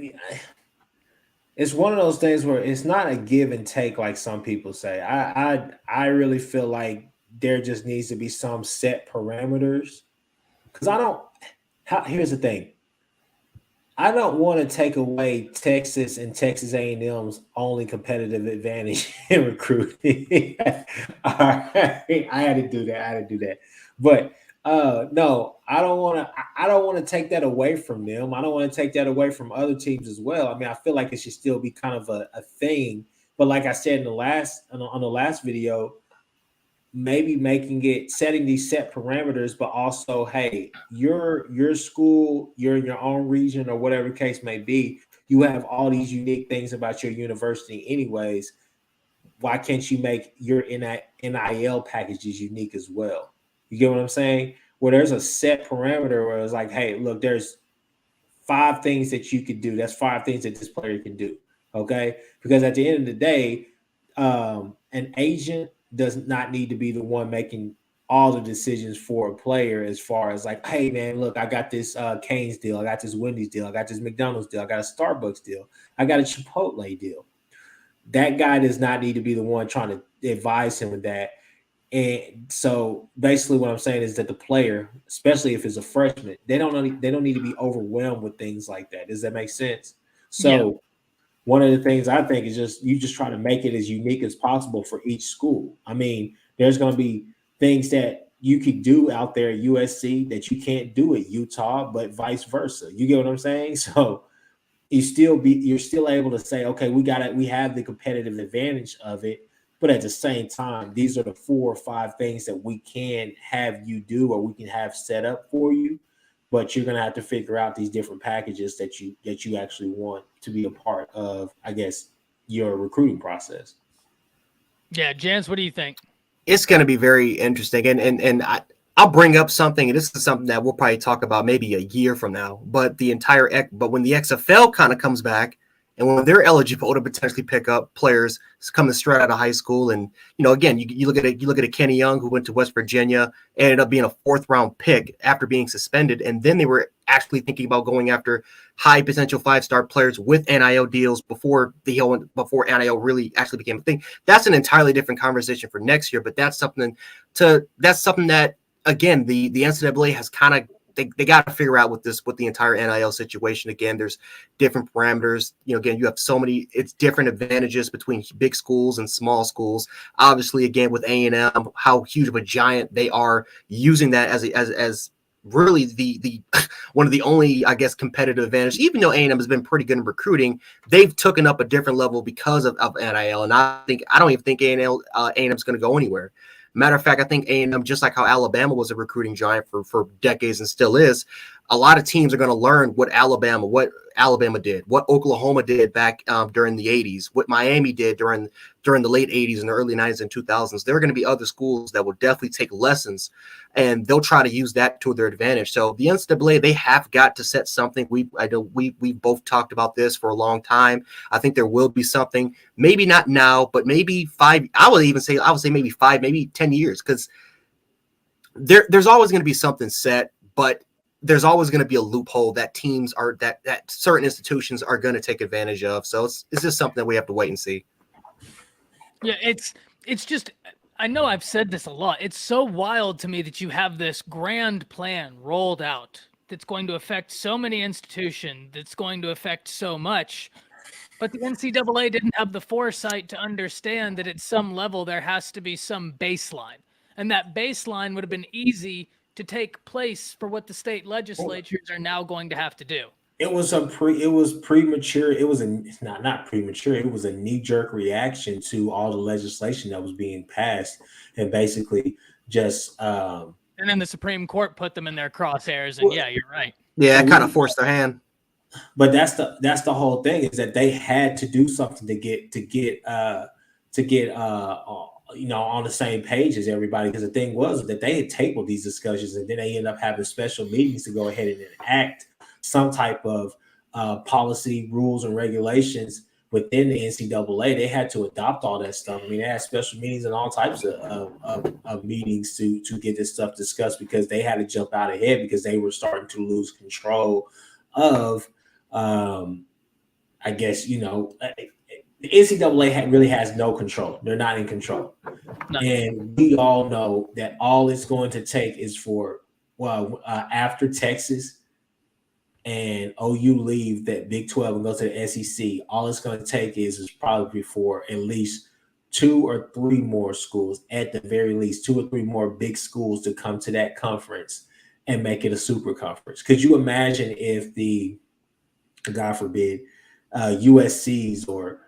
it's one of those things where it's not a give and take like some people say. I really feel like there just needs to be some set parameters because here's the thing. I don't want to take away Texas and Texas A&M's only competitive advantage in recruiting. All right, I had to do that. But no, I don't want to take that away from them. I don't want to take that away from other teams as well. I mean, I feel like it should still be kind of a thing. But like I said on the last video, maybe setting these set parameters, but also, hey, your school, you're in your own region or whatever the case may be, you have all these unique things about your university anyways. Why can't you make your NIL packages unique as well? You get what I'm saying? Where there's a set parameter where it's like, hey, look, there's 5 things that you could do. That's 5 things that this player can do. Okay? Because at the end of the day, an agent does not need to be the one making all the decisions for a player as far as like, hey, man, look, I got this Cane's deal. I got this Wendy's deal. I got this McDonald's deal. I got a Starbucks deal. I got a Chipotle deal. That guy does not need to be the one trying to advise him with that. And so basically what I'm saying is that the player, especially if it's a freshman, they don't need to be overwhelmed with things like that. Does that make sense? So one of the things I think is just you just try to make it as unique as possible for each school. I mean, there's going to be things that you could do out there at USC that you can't do at Utah, but vice versa. You get what I'm saying? So you're still able to say, okay, we have the competitive advantage of it, but at the same time, these are the 4 or 5 things that we can have you do or we can have set up for you. But you're gonna have to figure out these different packages that you actually want to be a part of, I guess, your recruiting process. Yeah, Jans, what do you think? It's going to be very interesting, and I'll bring up something, and this is something that we'll probably talk about maybe a year from now. But when the XFL kind of comes back, and when they're eligible to potentially pick up players coming straight out of high school, and again, you look at a Kenny Young who went to West Virginia, ended up being a 4th-round pick after being suspended, and then they were actually thinking about going after high potential 5-star players with NIL deals before NIL really actually became a thing. That's an entirely different conversation for next year, but that's something that again the NCAA has kind of. They got to figure out with the entire NIL situation. Again, there's different parameters. Again, you have it's different advantages between big schools and small schools. Obviously, again, with A&M, how huge of a giant they are, using that as really the one of the only, I guess, competitive advantage. Even though A&M has been pretty good in recruiting, they've taken up a different level because of NIL. And I don't even think A&M is going to go anywhere. Matter of fact, I think A&M, just like how Alabama was a recruiting giant for decades and still is, a lot of teams are going to learn what Alabama did, what Oklahoma did back during the 80s, what Miami did during the late 80s and the early 90s and 2000s. There are going to be other schools that will definitely take lessons, and they'll try to use that to their advantage. So the NCAA, they have got to set something. We both talked about this for a long time. I think there will be something, maybe not now, but maybe 5. I would say maybe 5, maybe 10 years, because there's always going to be something set, but there's always going to be a loophole that that certain institutions are going to take advantage of. So it's just something that we have to wait and see. Yeah, it's just, I know I've said this a lot. It's so wild to me that you have this grand plan rolled out that's going to affect so many institutions, that's going to affect so much. But the NCAA didn't have the foresight to understand that at some level there has to be some baseline. And that baseline would have been easy to take place for what the state legislatures are now going to have to do. It was premature. It was not premature. It was a knee-jerk reaction to all the legislation that was being passed, and basically just and then the Supreme Court put them in their crosshairs, and yeah, you're right. Yeah, it kind of forced their hand. But that's the whole thing, is that they had to do something to get on the same page as everybody, because the thing was that they had tabled these discussions, and then they ended up having special meetings to go ahead and enact some type of policy, rules, and regulations within the NCAA. They had to adopt all that stuff. I mean, they had special meetings and all types of meetings to get this stuff discussed, because they had to jump out ahead, because they were starting to lose control of, I guess, the NCAA really has no control. They're not in control. And we all know that all it's going to take is for, after Texas and OU leave that Big 12 and go to the SEC, all it's going to take is probably for at least 2 or 3 more schools, at the very least 2 or 3 more big schools to come to that conference and make it a super conference. Could you imagine if God forbid, USC's or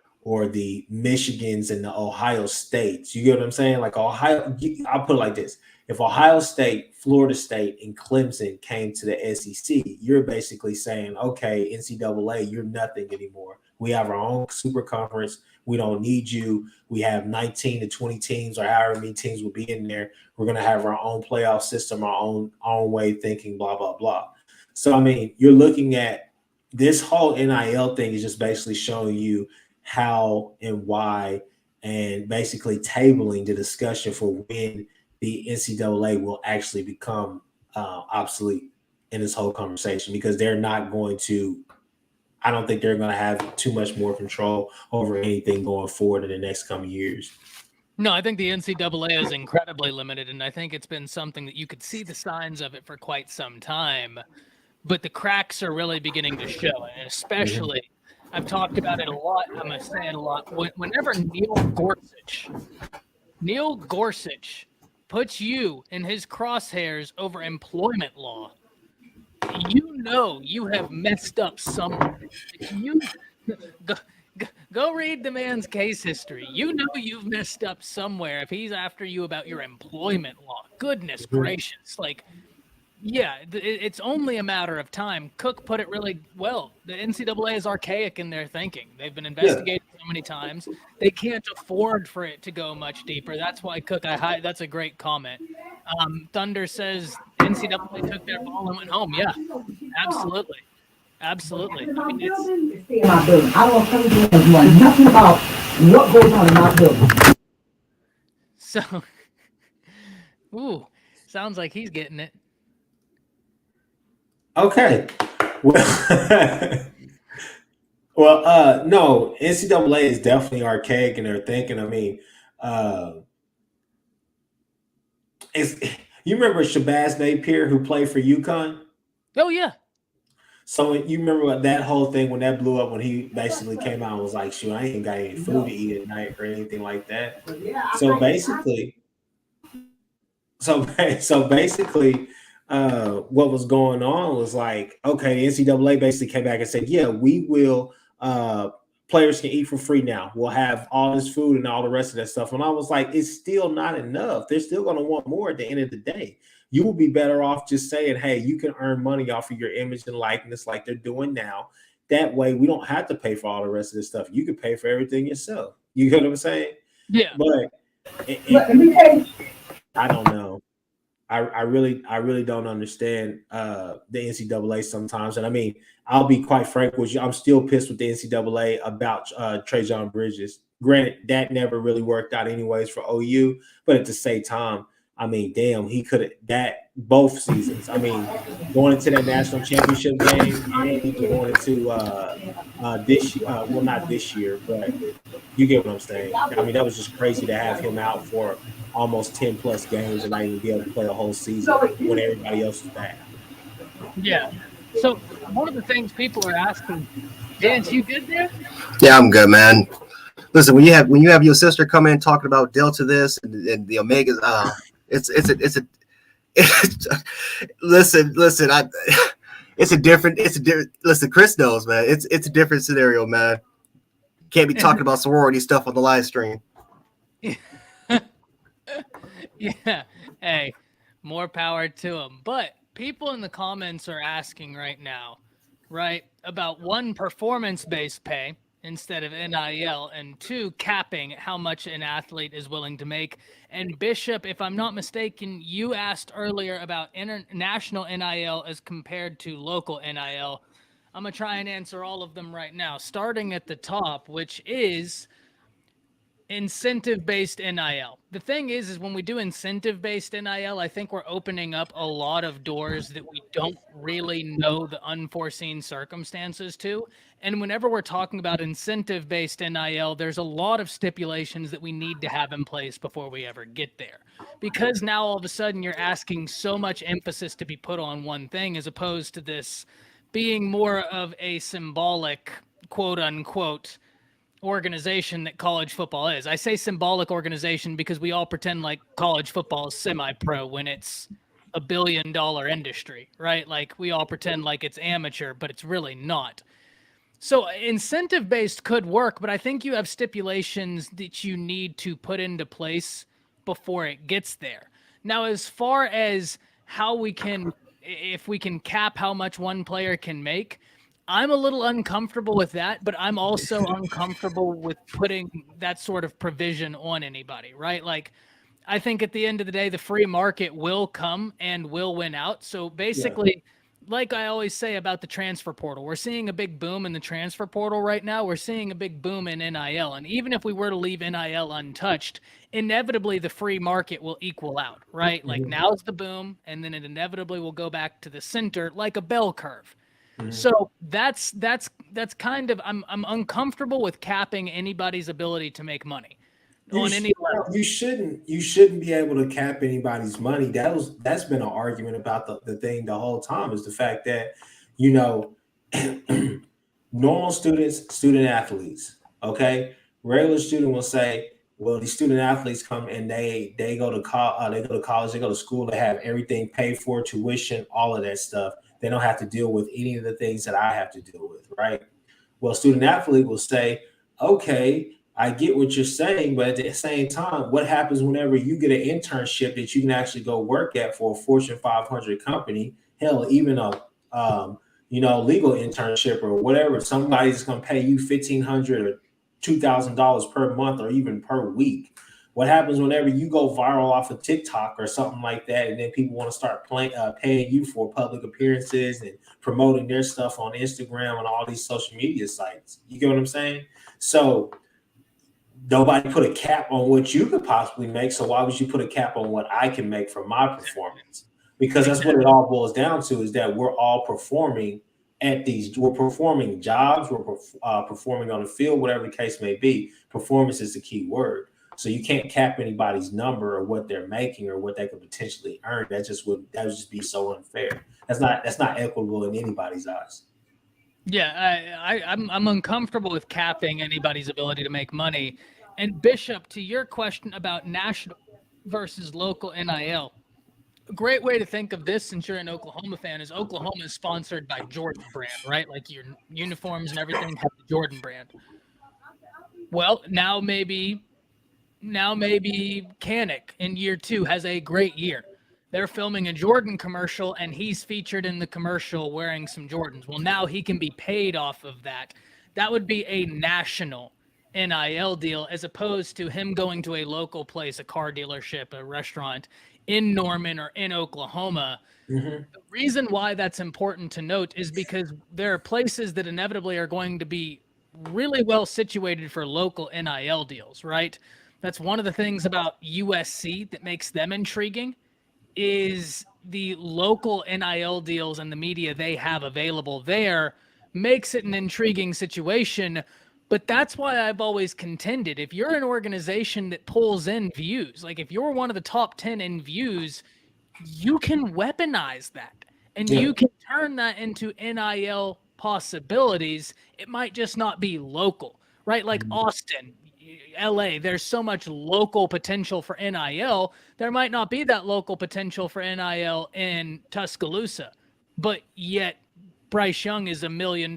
the Michigans and the Ohio States, you get what I'm saying? Like Ohio, I'll put it like this. If Ohio State, Florida State, and Clemson came to the SEC, you're basically saying, okay, NCAA, you're nothing anymore. We have our own super conference. We don't need you. We have 19 to 20 teams, or however many teams will be in there. We're going to have our own playoff system, our own way of thinking, blah, blah, blah. So, I mean, you're looking at this whole NIL thing is just basically showing you how and why, and basically tabling the discussion for when the NCAA will actually become obsolete in this whole conversation, because they're not going to, I don't think they're going to have too much more control over anything going forward in the next coming years. No, I think the NCAA is incredibly limited, and I think it's been something that you could see the signs of it for quite some time, but the cracks are really beginning to show, and especially, I've talked about it a lot, I'm going to say it a lot, whenever Neil Gorsuch puts you in his crosshairs over employment law, you know you have messed up somewhere. You go read the man's case history. You know you've messed up somewhere if he's after you about your employment law. Goodness gracious. Like, yeah, it's only a matter of time. Cook put it really well. The NCAA is archaic in their thinking. They've been investigated so many times. They can't afford for it to go much deeper. That's why Cook, that's a great comment. Thunder says NCAA took their ball and went home. Yeah, absolutely. Absolutely. I mean, I don't come here and know nothing about what goes on in my building. So, sounds like he's getting it. Okay. Well, no, NCAA is definitely archaic in their thinking. I mean, you remember Shabazz Napier who played for UConn? Oh, yeah. So you remember that whole thing when that blew up, when he basically came out and was like, shoot, I ain't got any food to eat at night or anything like that. So basically, what was going on was like, okay, the NCAA basically came back and said, yeah, we will, players can eat for free now. We'll have all this food and all the rest of that stuff. And I was like, it's still not enough. They're still going to want more at the end of the day. You will be better off just saying, hey, you can earn money off of your image and likeness like they're doing now. That way we don't have to pay for all the rest of this stuff. You can pay for everything yourself. You get what I'm saying? Yeah. But I don't know. I really don't understand the NCAA sometimes. And I mean, I'll be quite frank with you. I'm still pissed with the NCAA about Trajan Bridges. Granted, that never really worked out anyways for OU, but at the same time, I mean, damn, he could have that both seasons. I mean, going into that national championship game and going into not this year, but you get what I'm saying. I mean, that was just crazy to have him out for almost 10 plus games and not even be able to play a whole season when everybody else is back. Yeah. So one of the things people are asking, Dance, you good there? Yeah, I'm good, man. Listen, when you have your sister come in talking about Delta this and the Omegas, listen, listen, Chris knows, man. It's a different scenario, man. Can't be talking about sorority stuff on the live stream. Yeah. Hey, more power to them. But people in the comments are asking right now, right, about one, performance-based pay instead of NIL, and two, capping how much an athlete is willing to make. And Bishop, if I'm not mistaken, you asked earlier about international NIL as compared to local NIL. I'm going to try and answer all of them right now, starting at the top, which is incentive-based NIL. The thing is when we do incentive-based NIL, I think we're opening up a lot of doors that we don't really know the unforeseen circumstances to. And whenever we're talking about incentive-based NIL, there's a lot of stipulations that we need to have in place before we ever get there. Because now all of a sudden you're asking so much emphasis to be put on one thing as opposed to this being more of a symbolic, quote-unquote, organization that college football is. I say symbolic organization because we all pretend like college football is semi-pro when it's $1 billion industry, right? Like we all pretend like it's amateur, but it's really not. So incentive-based could work, but I think you have stipulations that you need to put into place before it gets there. Now, as far as if we can cap how much one player can make, I'm a little uncomfortable with that, but I'm also uncomfortable with putting that sort of provision on anybody, right? Like, I think at the end of the day, the free market will come and will win out. So basically, like I always say about the transfer portal, we're seeing a big boom in the transfer portal right now. We're seeing a big boom in NIL. And even if we were to leave NIL untouched, inevitably the free market will equal out, right? Like now's the boom, and then it inevitably will go back to the center like a bell curve. So that's kind of I'm uncomfortable with capping anybody's ability to make money on any level. you shouldn't be able to cap anybody's money. That's been an argument about the thing the whole time, is the fact that, you know, normal students, student athletes, okay, regular student will say, well, these student athletes come and they go to college, they go to school, they have everything paid for, tuition, all of that stuff. They don't have to deal with any of the things that I have to deal with, right? Well, student athlete will say, okay, I get what you're saying, but at the same time, what happens whenever you get an internship that you can actually go work at for a Fortune 500 company? Hell, even a legal internship or whatever. Somebody's going to pay you $1,500 or $2,000 per month or even per week. What happens whenever you go viral off of TikTok or something like that, and then people want to start paying you for public appearances and promoting their stuff on Instagram and all these social media sites? You get what I'm saying? So nobody put a cap on what you could possibly make. So why would you put a cap on what I can make from my performance? Because that's what it all boils down to, is that we're all performing we're performing jobs, we're performing on the field, whatever the case may be. Performance is the key word. So you can't cap anybody's number or what they're making or what they could potentially earn. That would just be so unfair. That's not equitable in anybody's eyes. Yeah, I'm uncomfortable with capping anybody's ability to make money. And Bishop, to your question about national versus local NIL, a great way to think of this, since you're an Oklahoma fan, is Oklahoma is sponsored by Jordan brand, right? Like your uniforms and everything have the Jordan brand. Well, now maybe Kanik in year 2 has a great year. They're filming a Jordan commercial and he's featured in the commercial wearing some Jordans. Well, now he can be paid off of that. That would be a national NIL deal, as opposed to him going to a local place, a car dealership, a restaurant in Norman or in Oklahoma. Mm-hmm. The reason why that's important to note is because there are places that inevitably are going to be really well situated for local NIL deals, right? That's one of the things about USC that makes them intriguing, is the local NIL deals and the media they have available there makes it an intriguing situation. But that's why I've always contended, if you're an organization that pulls in views, like if you're one of the top 10 in views, you can weaponize that and you can turn that into NIL possibilities. It might just not be local, right? Like Austin, LA, there's so much local potential for NIL. There might not be that local potential for NIL in Tuscaloosa, but yet Bryce Young is $1 million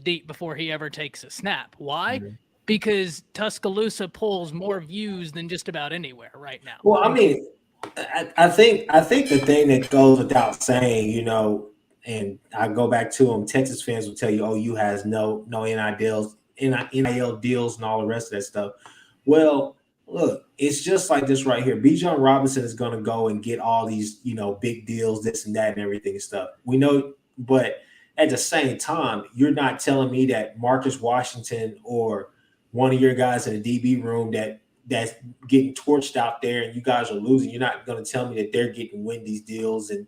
deep before he ever takes a snap. Why? Mm-hmm. Because Tuscaloosa pulls more views than just about anywhere right now. Well, I mean, I think the thing that goes without saying, you know, and I go back to them, Texas fans will tell you, OU has no NIL deals and all the rest of that stuff. Well, look, it's just like this right here. Bijan Robinson is going to go and get all these, you know, big deals, this and that and everything and stuff. We know, but at the same time, you're not telling me that Marcus Washington or one of your guys in the DB room that's getting torched out there and you guys are losing. You're not going to tell me that they're getting these deals and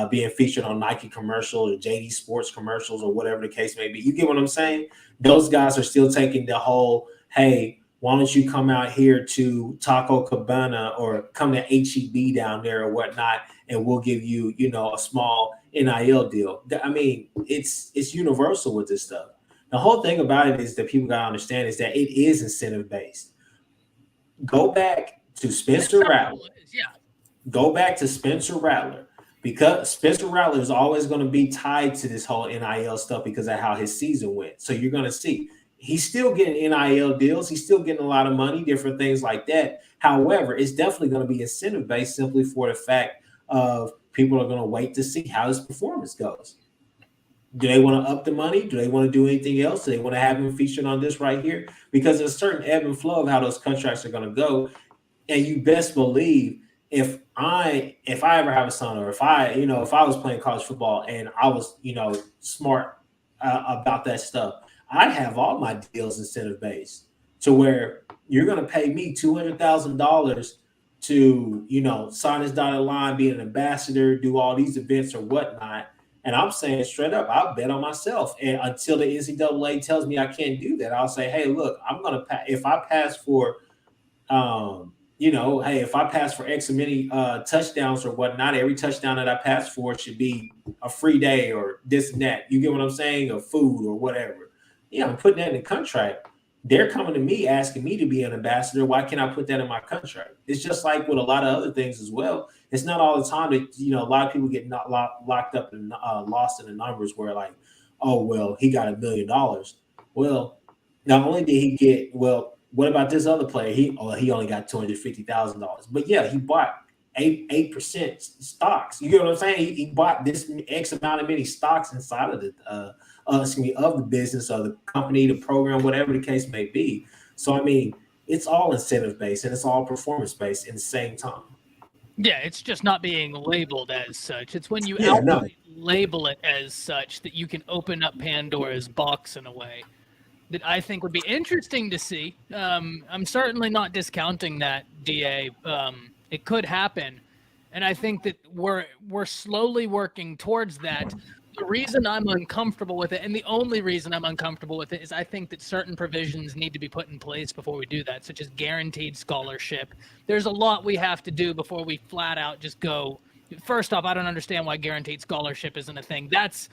being featured on Nike commercials or JD Sports commercials or whatever the case may be. You get what I'm saying? Those guys are still taking the whole, hey, why don't you come out here to Taco Cabana or come to HEB down there or whatnot, and we'll give you, you know, a small NIL deal. I mean, it's universal with this stuff. The whole thing about it is that people got to understand is that it is incentive based. Go back to Spencer Rattler. Go back to Spencer Rattler, because Spencer Rattler is always going to be tied to this whole NIL stuff because of how his season went. So you're going to see he's still getting NIL deals. He's still getting a lot of money, different things like that. However, it's definitely going to be incentive based simply for the fact of people are going to wait to see how his performance goes. Do they want to up the money? Do they want to do anything else? Do they want to have him featured on this right here? Because there's a certain ebb and flow of how those contracts are going to go. And you best believe if I ever have a son, or if I was playing college football and I was, you know, smart about that stuff, I'd have all my deals incentive based to where you're going to pay me $200,000 to, you know, sign this dotted line, be an ambassador, do all these events or whatnot. And I'm saying straight up, I'll bet on myself. And until the NCAA tells me I can't do that, I'll say, hey, look, I'm going to pass. If I pass for you know, hey, if I pass for X many touchdowns or whatnot, every touchdown that I pass for should be a free day or this and that. You get what I'm saying? Or food or whatever. Yeah, I'm putting that in the contract. They're coming to me asking me to be an ambassador. Why can't I put that in my contract? It's just like with a lot of other things as well. It's not all the time that, you know, a lot of people get not locked up and lost in the numbers where like, oh, well, he got $1 million. Well, not only did he get, well, what about this other player? He only got $250,000. But yeah, he bought 8% stocks. You get what I'm saying? He bought this X amount of many stocks inside of the of the business or the company, the program, whatever the case may be. So I mean, it's all incentive based and it's all performance based in the same time. Yeah, it's just not being labeled as such. It's when you label it as such that you can open up Pandora's box in a way that I think would be interesting to see. I'm certainly not discounting that, DA. It could happen, and I think that we're slowly working towards that. The reason I'm uncomfortable with it, and the only reason I'm uncomfortable with it, is I think that certain provisions need to be put in place before we do that, such as guaranteed scholarship. There's a lot we have to do before we flat out just go. First off, I don't understand why guaranteed scholarship isn't a thing. That's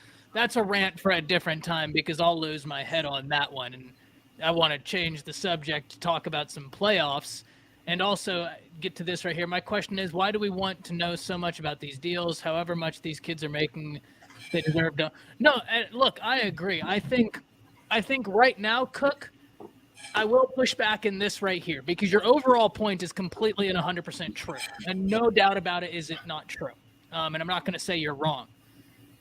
a rant for a different time because I'll lose my head on that one. And I want to change the subject to talk about some playoffs and also get to this right here. My question is, why do we want to know so much about these deals, however much these kids are making? They deserve to. No, look, I agree. I think right now, Cook, I will push back in this right here because your overall point is completely and 100% true. And no doubt about it, is it not true? And I'm not going to say you're wrong.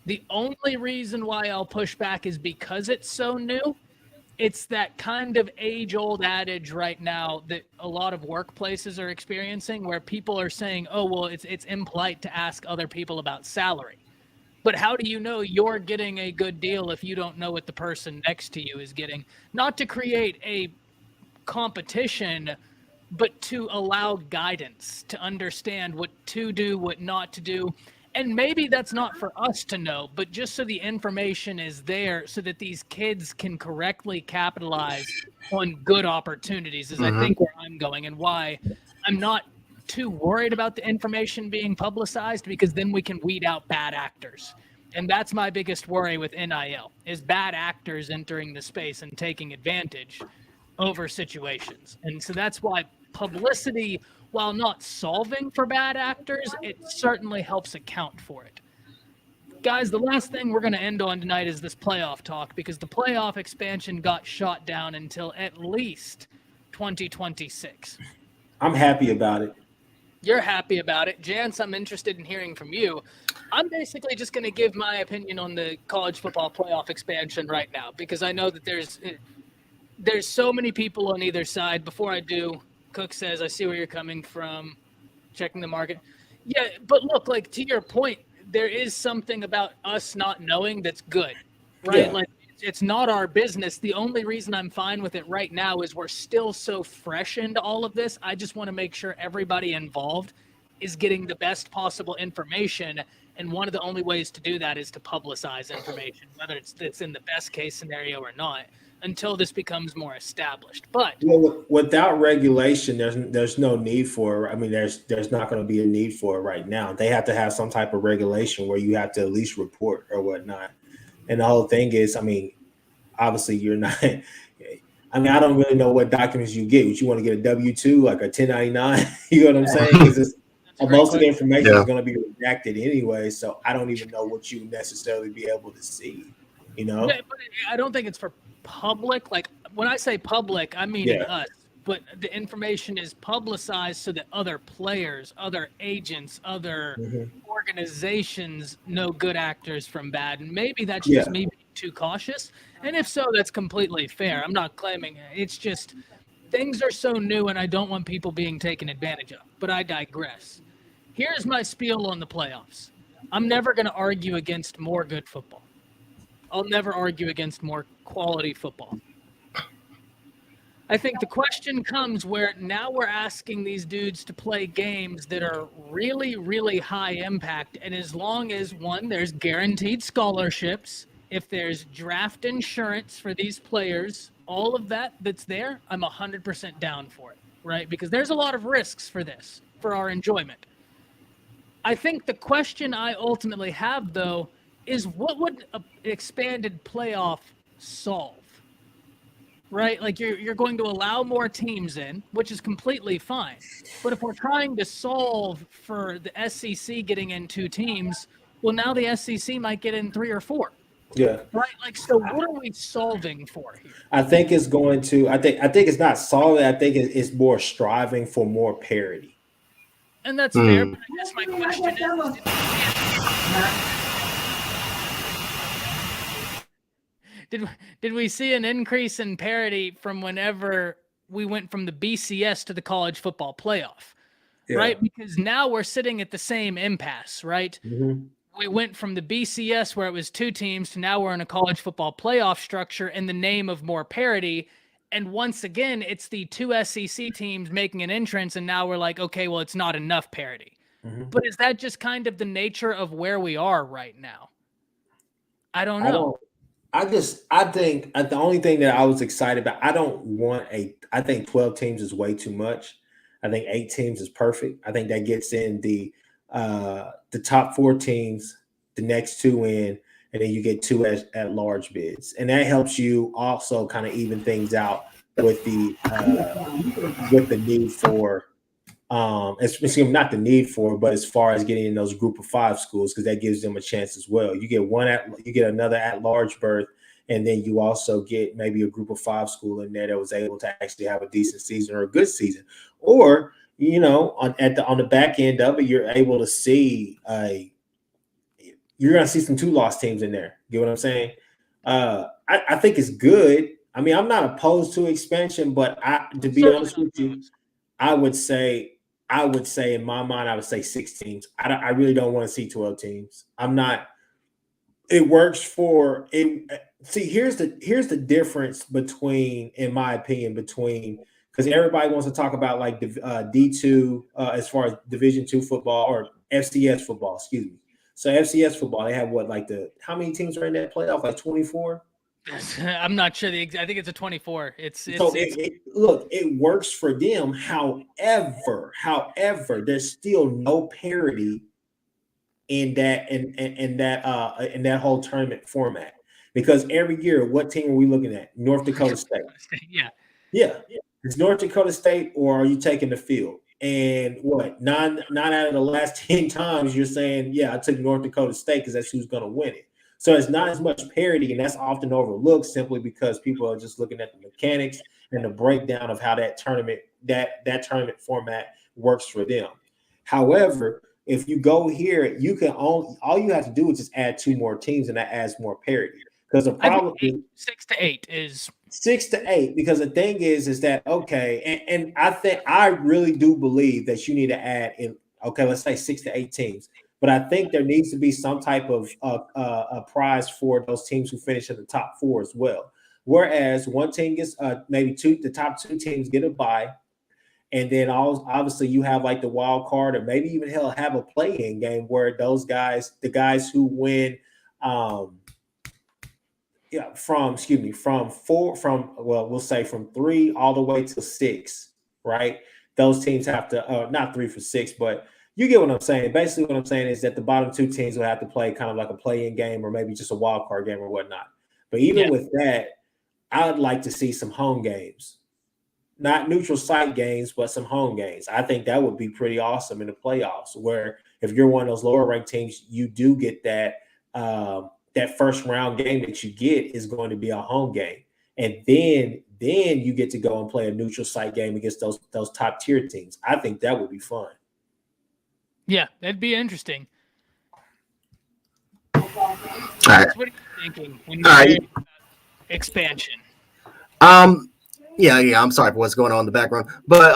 The only reason why I'll push back is because it's so new. It's that kind of age-old adage right now that a lot of workplaces are experiencing where people are saying, oh, well, it's impolite to ask other people about salary. But how do you know you're getting a good deal if you don't know what the person next to you is getting? Not to create a competition, but to allow guidance, to understand what to do, what not to do. And maybe that's not for us to know, but just so the information is there so that these kids can correctly capitalize on good opportunities is I think where I'm going and why I'm not too worried about the information being publicized because then we can weed out bad actors. And that's my biggest worry with NIL is bad actors entering the space and taking advantage over situations. And so that's why publicity, while not solving for bad actors, it certainly helps account for it. Guys, the last thing we're going to end on tonight is this playoff talk because the playoff expansion got shot down until at least 2026. I'm happy about it. You're happy about it. Jance, I'm interested in hearing from you. I'm basically just going to give my opinion on the college football playoff expansion right now because I know that there's so many people on either side. Before I do, Cook says, I see where you're coming from, checking the market. Yeah, but look, like to your point, there is something about us not knowing that's good, right? Yeah. Like it's not our business. The only reason I'm fine with it right now is we're still so fresh into all of this. I just want to make sure everybody involved is getting the best possible information. And one of the only ways to do that is to publicize information, whether it's in the best case scenario or not, until this becomes more established. But without regulation, there's no need for it. I mean, there's not going to be a need for it right now. They have to have some type of regulation where you have to at least report or whatnot. And the whole thing is, I mean, obviously you're not. I mean, I don't really know what documents you get. Would you want to get a W-2, like a 1099? You know what I'm saying? Because most of the information is going to be redacted anyway. So I don't even know what you would necessarily be able to see. You know, but I don't think it's for public. Like when I say public, I mean us. But the information is publicized so that other players, other agents, other organizations know good actors from bad. And maybe that's just me being too cautious. And if so, that's completely fair. I'm not claiming it. It's just things are so new and I don't want people being taken advantage of. But I digress. Here's my spiel on the playoffs. I'm never going to argue against more good football. I'll never argue against more quality football. I think the question comes where now we're asking these dudes to play games that are really, really high impact. And as long as, one, there's guaranteed scholarships, if there's draft insurance for these players, all of that's there, I'm 100% down for it. right? Because there's a lot of risks for this, for our enjoyment. I think the question I ultimately have, though, is what would an expanded playoff solve? Right? Like you're going to allow more teams in, which is completely fine. But if we're trying to solve for the SEC getting in 2 teams, well, now the SEC might get in 3 or 4. Yeah. Right? Like, so what are we solving for here? I think it's going to. I think it's not solving. I think it's more striving for more parity. And that's fair. But I guess my question is, did we see an increase in parity from whenever we went from the BCS to the college football playoff? Yeah. Right? Because now we're sitting at the same impasse, right? Mm-hmm. We went from the BCS where it was 2 teams to now we're in a college football playoff structure in the name of more parity. And once again, it's the 2 SEC teams making an entrance, and now we're like, okay, well, it's not enough parity. Mm-hmm. But is that just kind of the nature of where we are right now? I don't know. I think the only thing that I was excited about, I think 12 teams is way too much. I think 8 teams is perfect. I think that gets in the top 4 teams, the next 2 in, and then you get 2 at large bids. And that helps you also kind of even things out with the need for especially not the need for, but as far as getting in those group of 5 schools, because that gives them a chance as well. You get another at-large berth, and then you also get maybe a group of 5 school in there that was able to actually have a decent season or a good season. Or, on the back end of it, you're able to see you're going to see some 2-loss teams in there. You know what I'm saying? I think it's good. I mean, I'm not opposed to expansion, but to be honest with you, I would say in my mind, I would say 6 teams. I really don't want to see 12 teams. I'm not. It works for it. See, here's the difference between, in my opinion, because everybody wants to talk about like D2 as far as Division II football or FCS football. Excuse me. So FCS football, they have how many teams are in that playoff? Like 24. I'm not sure. I think it's a 24. Look, it works for them. However, there's still no parity in that whole tournament format, because every year, what team are we looking at? North Dakota State. Yeah. It's North Dakota State, or are you taking the field? And what, 9 out of the last 10 times you're saying, yeah, I took North Dakota State because that's who's going to win it. So it's not as much parity, and that's often overlooked simply because people are just looking at the mechanics and the breakdown of how that tournament tournament format works for them. However, if you go here, all you have to do is just add 2 more teams, and that adds more parity. Because the problem is 6 to 8 is 6 to 8. Because the thing is that okay, and I really do believe that you need to add in. Okay, let's say 6 to 8 teams. But I think there needs to be some type of a prize for those teams who finish in the top 4 as well. Whereas one team gets the top 2 teams get a bye, and then obviously you have like the wild card, or maybe even have a play-in game where the guys who win from 3 all the way to 6, right? Those teams have to not 3 for 6, but you get what I'm saying. Basically, what I'm saying is that the bottom 2 teams will have to play kind of like a play-in game, or maybe just a wild card game or whatnot. But even with that, I would like to see some home games, not neutral site games, but some home games. I think that would be pretty awesome in the playoffs, where if you're one of those lower ranked teams, you do get that first round game that you get is going to be a home game, and then you get to go and play a neutral site game against those top tier teams. I think that would be fun. Yeah, that'd be interesting. All right. What are you thinking when you're about expansion? Yeah, I'm sorry for what's going on in the background. But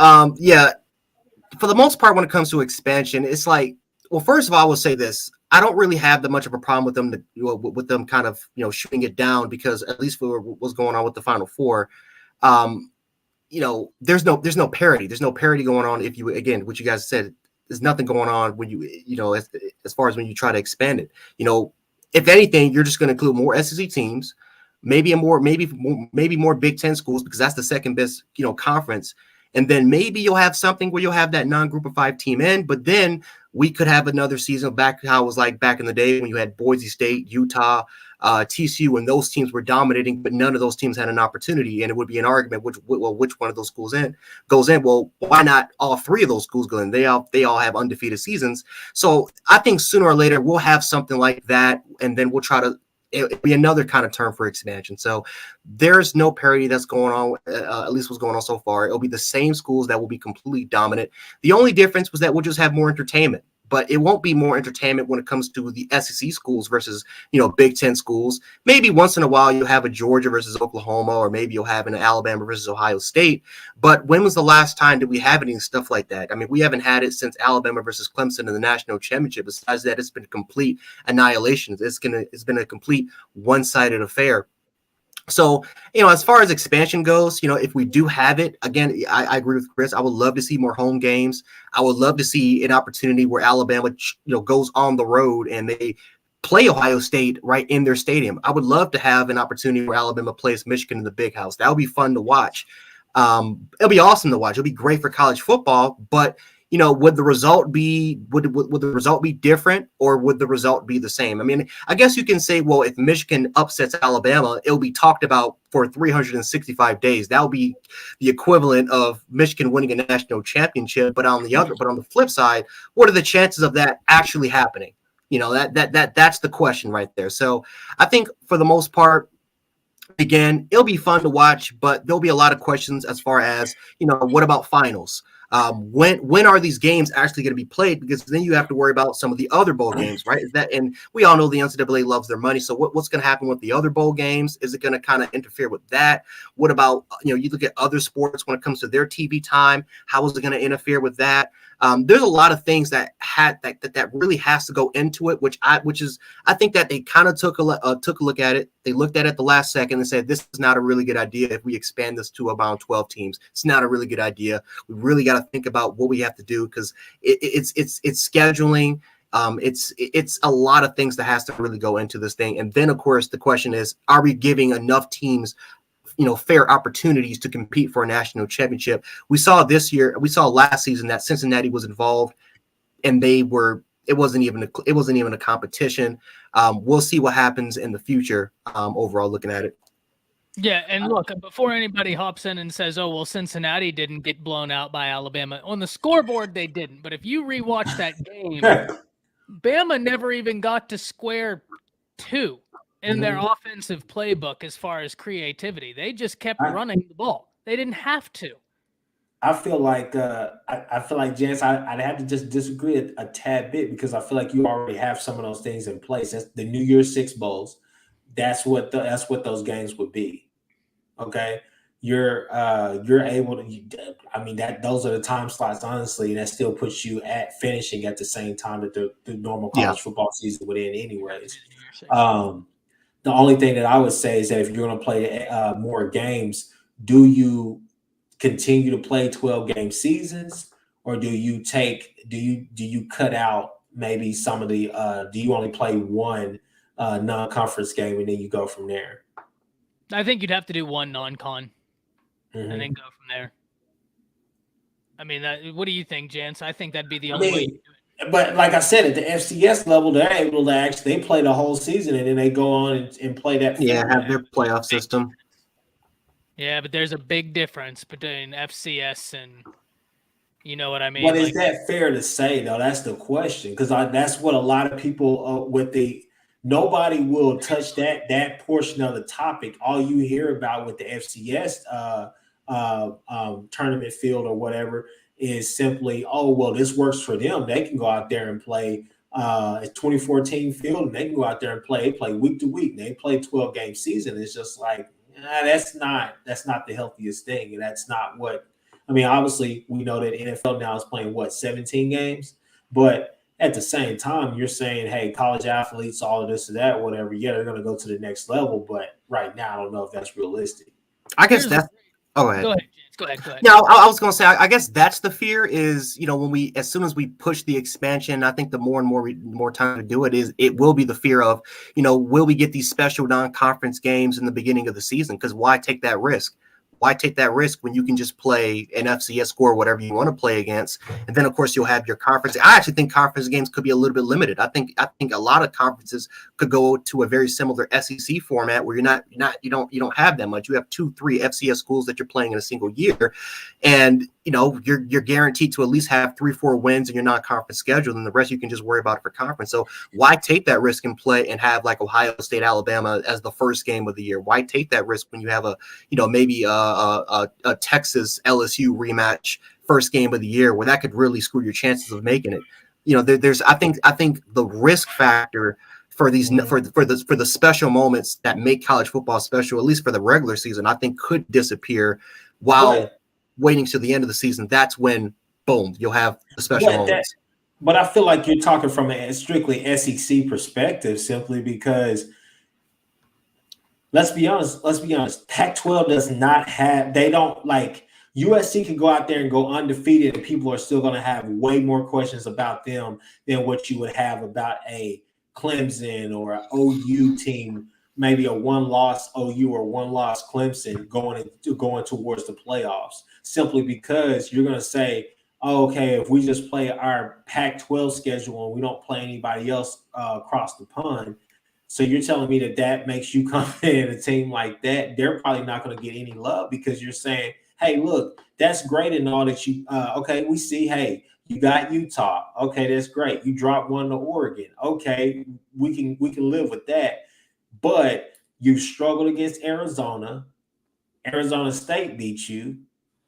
for the most part, when it comes to expansion, it's like, well, first of all, I will say this. I don't really have that much of a problem with them kind of, shooting it down, because at least for what's going on with the Final Four, there's no parity. There's no parity going on. If you, again, what you guys said, there's nothing going on when as far as when you try to expand it. If anything, you're just going to include more SEC teams, maybe more Big Ten schools, because that's the second best, conference. And then maybe you'll have something where you'll have that non-group of 5 team in, but then we could have another season back how it was like back in the day when you had Boise State, Utah, TCU, when those teams were dominating, but none of those teams had an opportunity. And it would be an argument which one of those schools goes in. Well, why not all 3 of those schools go in? They all have undefeated seasons. So I think sooner or later we'll have something like that, and then we'll try to. It'll be another kind of term for expansion. So there's no parity that's going on, at least what's going on so far. It'll be the same schools that will be completely dominant. The only difference was that we'll just have more entertainment, but it won't be more entertainment when it comes to the SEC schools versus, Big Ten schools. Maybe once in a while you'll have a Georgia versus Oklahoma, or maybe you'll have an Alabama versus Ohio State. But when was the last time that we have any stuff like that? I mean, we haven't had it since Alabama versus Clemson in the national championship. Besides that, it's been complete annihilation. It's been a complete one-sided affair. So, as far as expansion goes, if we do have it, again, I agree with Chris. I would love to see more home games. I would love to see an opportunity where Alabama, goes on the road and they play Ohio State right in their stadium. I would love to have an opportunity where Alabama plays Michigan in the Big House. That would be fun to watch. It'll be awesome to watch. It'll be great for college football, but would the result be different, or would the result be the same? I mean, I guess you can say, well, if Michigan upsets Alabama, it'll be talked about for 365 days. That'll be the equivalent of Michigan winning a national championship. But on the flip side, what are the chances of that actually happening? That's the question right there. So I think for the most part, again, it'll be fun to watch, but there'll be a lot of questions as far as, what about finals? When are these games actually going to be played? Because then you have to worry about some of the other bowl games, right? And we all know the NCAA loves their money. So what's going to happen with the other bowl games? Is it going to kind of interfere with that? What about, you look at other sports when it comes to their TV time? How is it going to interfere with that? There's a lot of things that really has to go into it, I think that they kind of took a look at it. They looked at it the last second and said, this is not a really good idea if we expand this to about 12 teams. It's not a really good idea. We really got to think about what we have to do, because it's scheduling. It's a lot of things that has to really go into this thing. And then, of course, the question is, are we giving enough teams fair opportunities to compete for a national championship? We saw last season that Cincinnati was involved, and it wasn't even a competition. We'll see what happens in the future. Overall, looking at it. Yeah, and look, before anybody hops in and says, oh, well, Cincinnati didn't get blown out by Alabama. On the scoreboard, they didn't. But if you rewatch that game, Bama never even got to square 2 in their offensive playbook as far as creativity. They just kept running the ball. They didn't have to. I feel like Jance, I'd have to just disagree a tad bit, because I feel like you already have some of those things in place. That's the New Year's Six bowls. That's what those games would be. Okay, you're able to. I mean, those are the time slots, honestly, and that still puts you at finishing at the same time that the normal college football season would end, anyways. The only thing that I would say is that if you're going to play more games, do you continue to play 12-game seasons, or do you cut out maybe some of the do you only play one non-conference game and then you go from there? I think you'd have to do one non-con and then go from there. I mean, what do you think, Jance? I think that'd be the only way you do it. But like I said, at the FCS level, they're able to actually play the whole season, and then they go on and play that. Have their playoff system. Yeah, but there's a big difference between FCS and, you know what I mean? But is that fair to say, though? That's the question, because that's what a lot of people nobody will touch that portion of the topic. All you hear about with the FCS tournament field or whatever is simply, oh, well, this works for them. They can go out there and play a 2014 field, and they can go out there and play week to week. They play 12-game season. It's just like, that's not the healthiest thing, and that's not what. I mean, obviously, we know that NFL now is playing 17 games, but at the same time, you're saying, hey, college athletes, all of this or that, whatever. Yeah, they're going to go to the next level, but right now, I don't know if that's realistic. I guess that's. Oh, go ahead. Go ahead, James. Go ahead. Yeah, I was going to say, I guess that's the fear is, as soon as we push the expansion, I think the more and more time to do it is, it will be the fear of, will we get these special non-conference games in the beginning of the season? Because why take that risk? Why take that risk when you can just play an FCS score, whatever you want to play against? And then, of course, you'll have your conference. I actually think conference games could be a little bit limited. I think a lot of conferences could go to a very similar SEC format where you don't have that much. You have 2-3 FCS schools that you're playing in a single year, and you're guaranteed to at least have 3-4 wins in your non-conference schedule, and the rest you can just worry about it for conference. So why take that risk and play and have like Ohio State, Alabama as the first game of the year? Why take that risk when you have maybe a Texas LSU rematch first game of the year where that could really screw your chances of making it? I think the risk factor for these for the special moments that make college football special, at least for the regular season, I think could disappear while waiting to the end of the season. That's when, boom, you'll have the special moments. But I feel like you're talking from a strictly SEC perspective, simply because let's be honest, Pac-12 does not have, they don't like, USC can go out there and go undefeated and people are still going to have way more questions about them than what you would have about a Clemson or an OU team, maybe a one-loss OU or one-loss Clemson going towards the playoffs, simply because you're going to say, oh, okay, if we just play our Pac-12 schedule and we don't play anybody else across the pond, so you're telling me that makes you come in a team like that, they're probably not going to get any love because you're saying, hey, look, that's great and all that you okay, we see, hey, you got Utah. Okay, that's great. You dropped one to Oregon. Okay, we can live with that. But you struggled against Arizona. Arizona State beat you.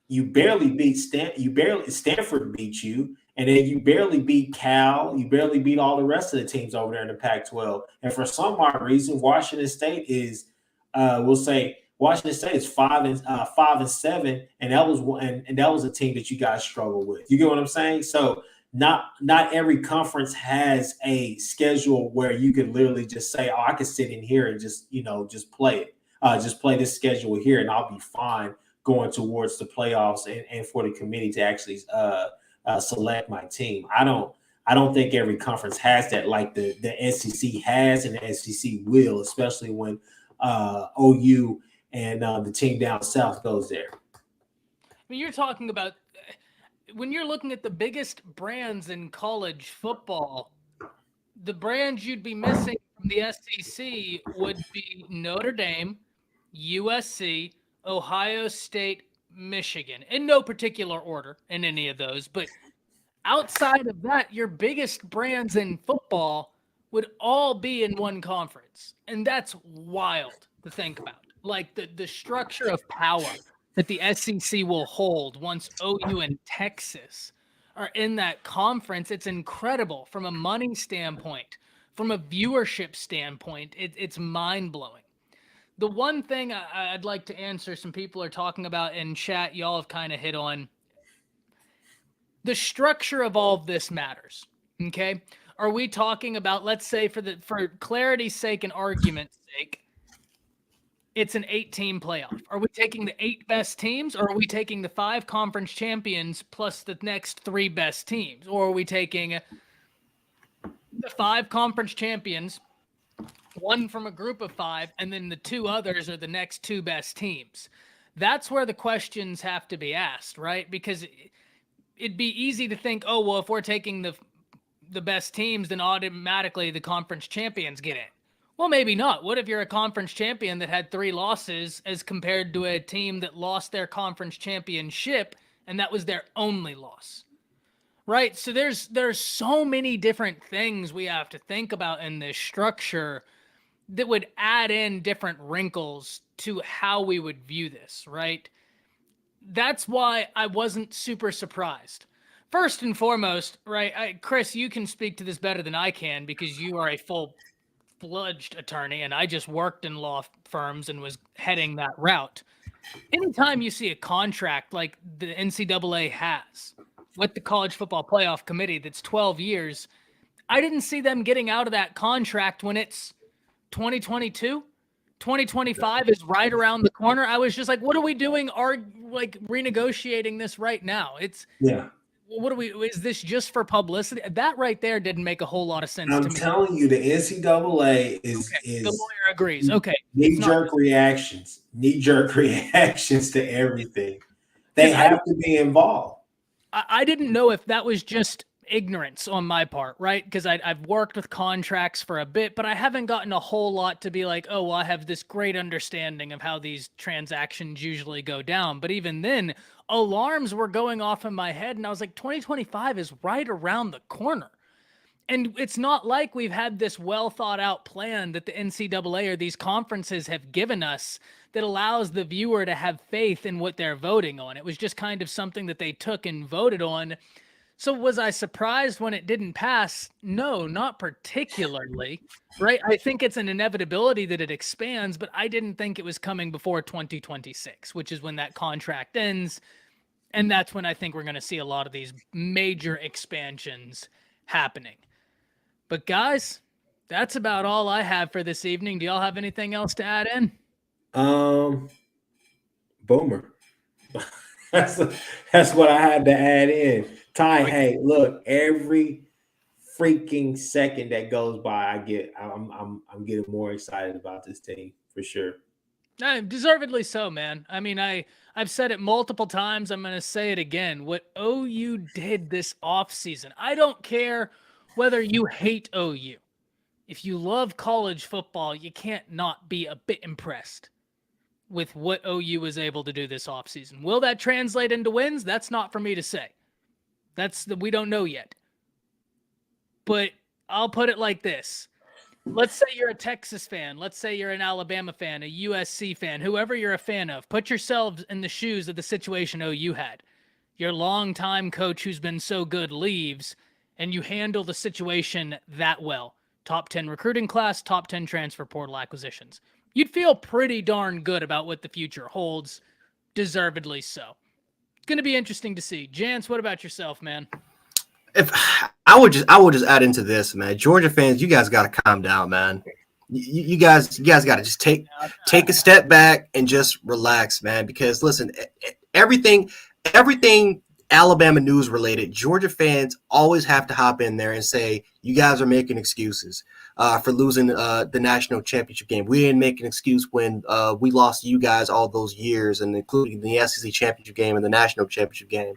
You barely beat Stanford beat you. And then you barely beat Cal. You barely beat all the rest of the teams over there in the Pac-12. And for some odd reason, Washington State is, we'll say, Washington State is 5-7, and that was a team that you guys struggle with. You get what I'm saying? So not every conference has a schedule where you can literally just say, oh, I can sit in here and just play it. Just play this schedule here, and I'll be fine going towards the playoffs and for the committee to actually select my team. I don't think every conference has that like the SEC has and the SEC will, especially when OU and the team down south goes there. I mean, you're talking about when you're looking at the biggest brands in college football, the brands you'd be missing from the SEC would be Notre Dame, USC, Ohio State, Michigan, in no particular order in any of those. But outside of that, your biggest brands in football would all be in one conference. And that's wild to think about. Like the structure of power that the SEC will hold once OU and Texas are in that conference, it's incredible from a money standpoint, from a viewership standpoint. It's mind-blowing. The one thing I'd like to answer, some people are talking about in chat, y'all have kind of hit on, the structure of all of this matters, okay? Are we talking about, let's say for clarity's sake and argument's sake, it's an 8-team playoff. Are we taking the 8 best teams, or are we taking the 5 conference champions plus the next 3 best teams? Or are we taking the 5 conference champions, 1 from a group of 5, and then the 2 others are the next 2 best teams? That's where the questions have to be asked, right? Because it'd be easy to think, oh, well, if we're taking the best teams, then automatically the conference champions get in. Well, maybe not. What if you're a conference champion that had 3 losses as compared to a team that lost their conference championship and that was their only loss? Right? So there's so many different things we have to think about in this structure that would add in different wrinkles to how we would view this, right? That's why I wasn't super surprised. First and foremost, right, Chris, you can speak to this better than I can because you are a full-fledged attorney, and I just worked in law firms and was heading that route. Anytime you see a contract like the NCAA has with the College Football Playoff Committee that's 12 years, I didn't see them getting out of that contract when it's 2022. 2025 is right around the corner. I was just like, what are we doing? Renegotiating this right now? what do we? Is this just for publicity? That right there didn't make a whole lot of sense to I'm me. telling you, the NCAA is The lawyer agrees. Okay, knee-jerk reactions to everything. They have to be involved. I didn't know if that was just ignorance on my part, right? Because I've worked with contracts for a bit, but I haven't gotten a whole lot to be like, oh, well, I have this great understanding of how these transactions usually go down. But even then, alarms were going off in my head, and I was like, 2025 is right around the corner. And it's not like we've had this well thought out plan that the NCAA or these conferences have given us that allows the viewer to have faith in what they're voting on. It was just kind of something that they took and voted on. So was I surprised when it didn't pass? No, not particularly, right? I think it's an inevitability that it expands, but I didn't think it was coming before 2026, which is when that contract ends. And that's when I think we're going to see a lot of these major expansions happening. But guys, that's about all I have for this evening. Do y'all have anything else to add in? Boomer. That's what I had to add in. Ty, hey, look, every freaking second that goes by, I'm getting more excited about this team for sure. Deservedly so, man. I mean, I've said it multiple times. I'm going to say it again. What OU did this offseason, I don't care whether you hate OU. If you love college football, you can't not be a bit impressed with what OU was able to do this offseason. Will that translate into wins? That's not for me to say. We don't know yet. But I'll put it like this. Let's say you're a Texas fan. Let's say you're an Alabama fan, a USC fan, whoever you're a fan of. Put yourselves in the shoes of the situation OU had. Your longtime coach who's been so good leaves, and you handle the situation that well. Top 10 recruiting class, top 10 transfer portal acquisitions. You'd feel pretty darn good about what the future holds, deservedly so. It's going to be interesting to see. Jance, what about yourself, man? If I would just add into this, man. Georgia fans, you guys got to calm down, man. You guys got to just take a step back and just relax, man. Because listen, everything Alabama news related, Georgia fans always have to hop in there and say, you guys are making excuses for losing the national championship game. We didn't make an excuse when we lost to you guys all those years, and including the SEC championship game and the national championship game.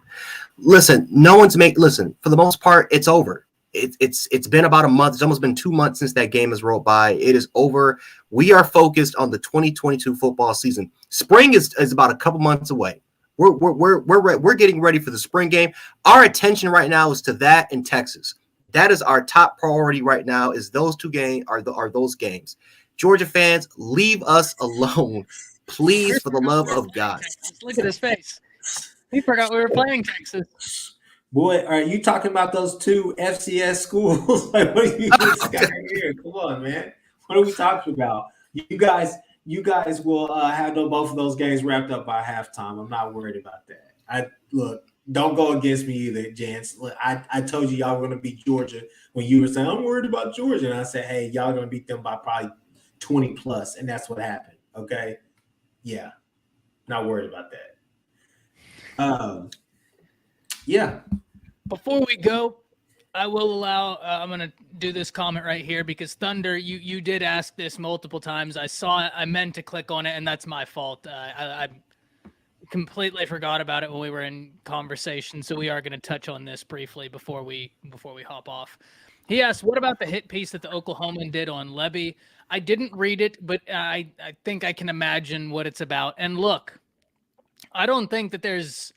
Listen, for the most part, it's over. It's been about a month. It's almost been 2 months since that game has rolled by. It is over. We are focused on the 2022 football season. Spring is about a couple months away. We're getting ready for the spring game. Our attention right now is to that in Texas. That is our top priority right now. Is those two games are those games? Georgia fans, leave us alone, please, for the love of God. Look at his face. He forgot we were playing Texas. Boy, are you talking about those two FCS schools? Like, what are you got here? Come on, man. What are we talking about? You guys will have both of those games wrapped up by halftime. I'm not worried about that. Look, don't go against me either, Jance. Look, I told you y'all were going to beat Georgia when you were saying, I'm worried about Georgia. And I said, hey, y'all are going to beat them by probably 20 plus. And that's what happened. Okay. Yeah. Not worried about that. Yeah. Before we go, I will allow, I'm going to do this comment right here because Thunder, you did ask this multiple times. I saw it. I meant to click on it, and that's my fault. I completely forgot about it when we were in conversation, so we are going to touch on this briefly before we hop off. He asked, what about the hit piece that the Oklahoman did on Levy? I didn't read it, but I think I can imagine what it's about. And look, I don't think that there's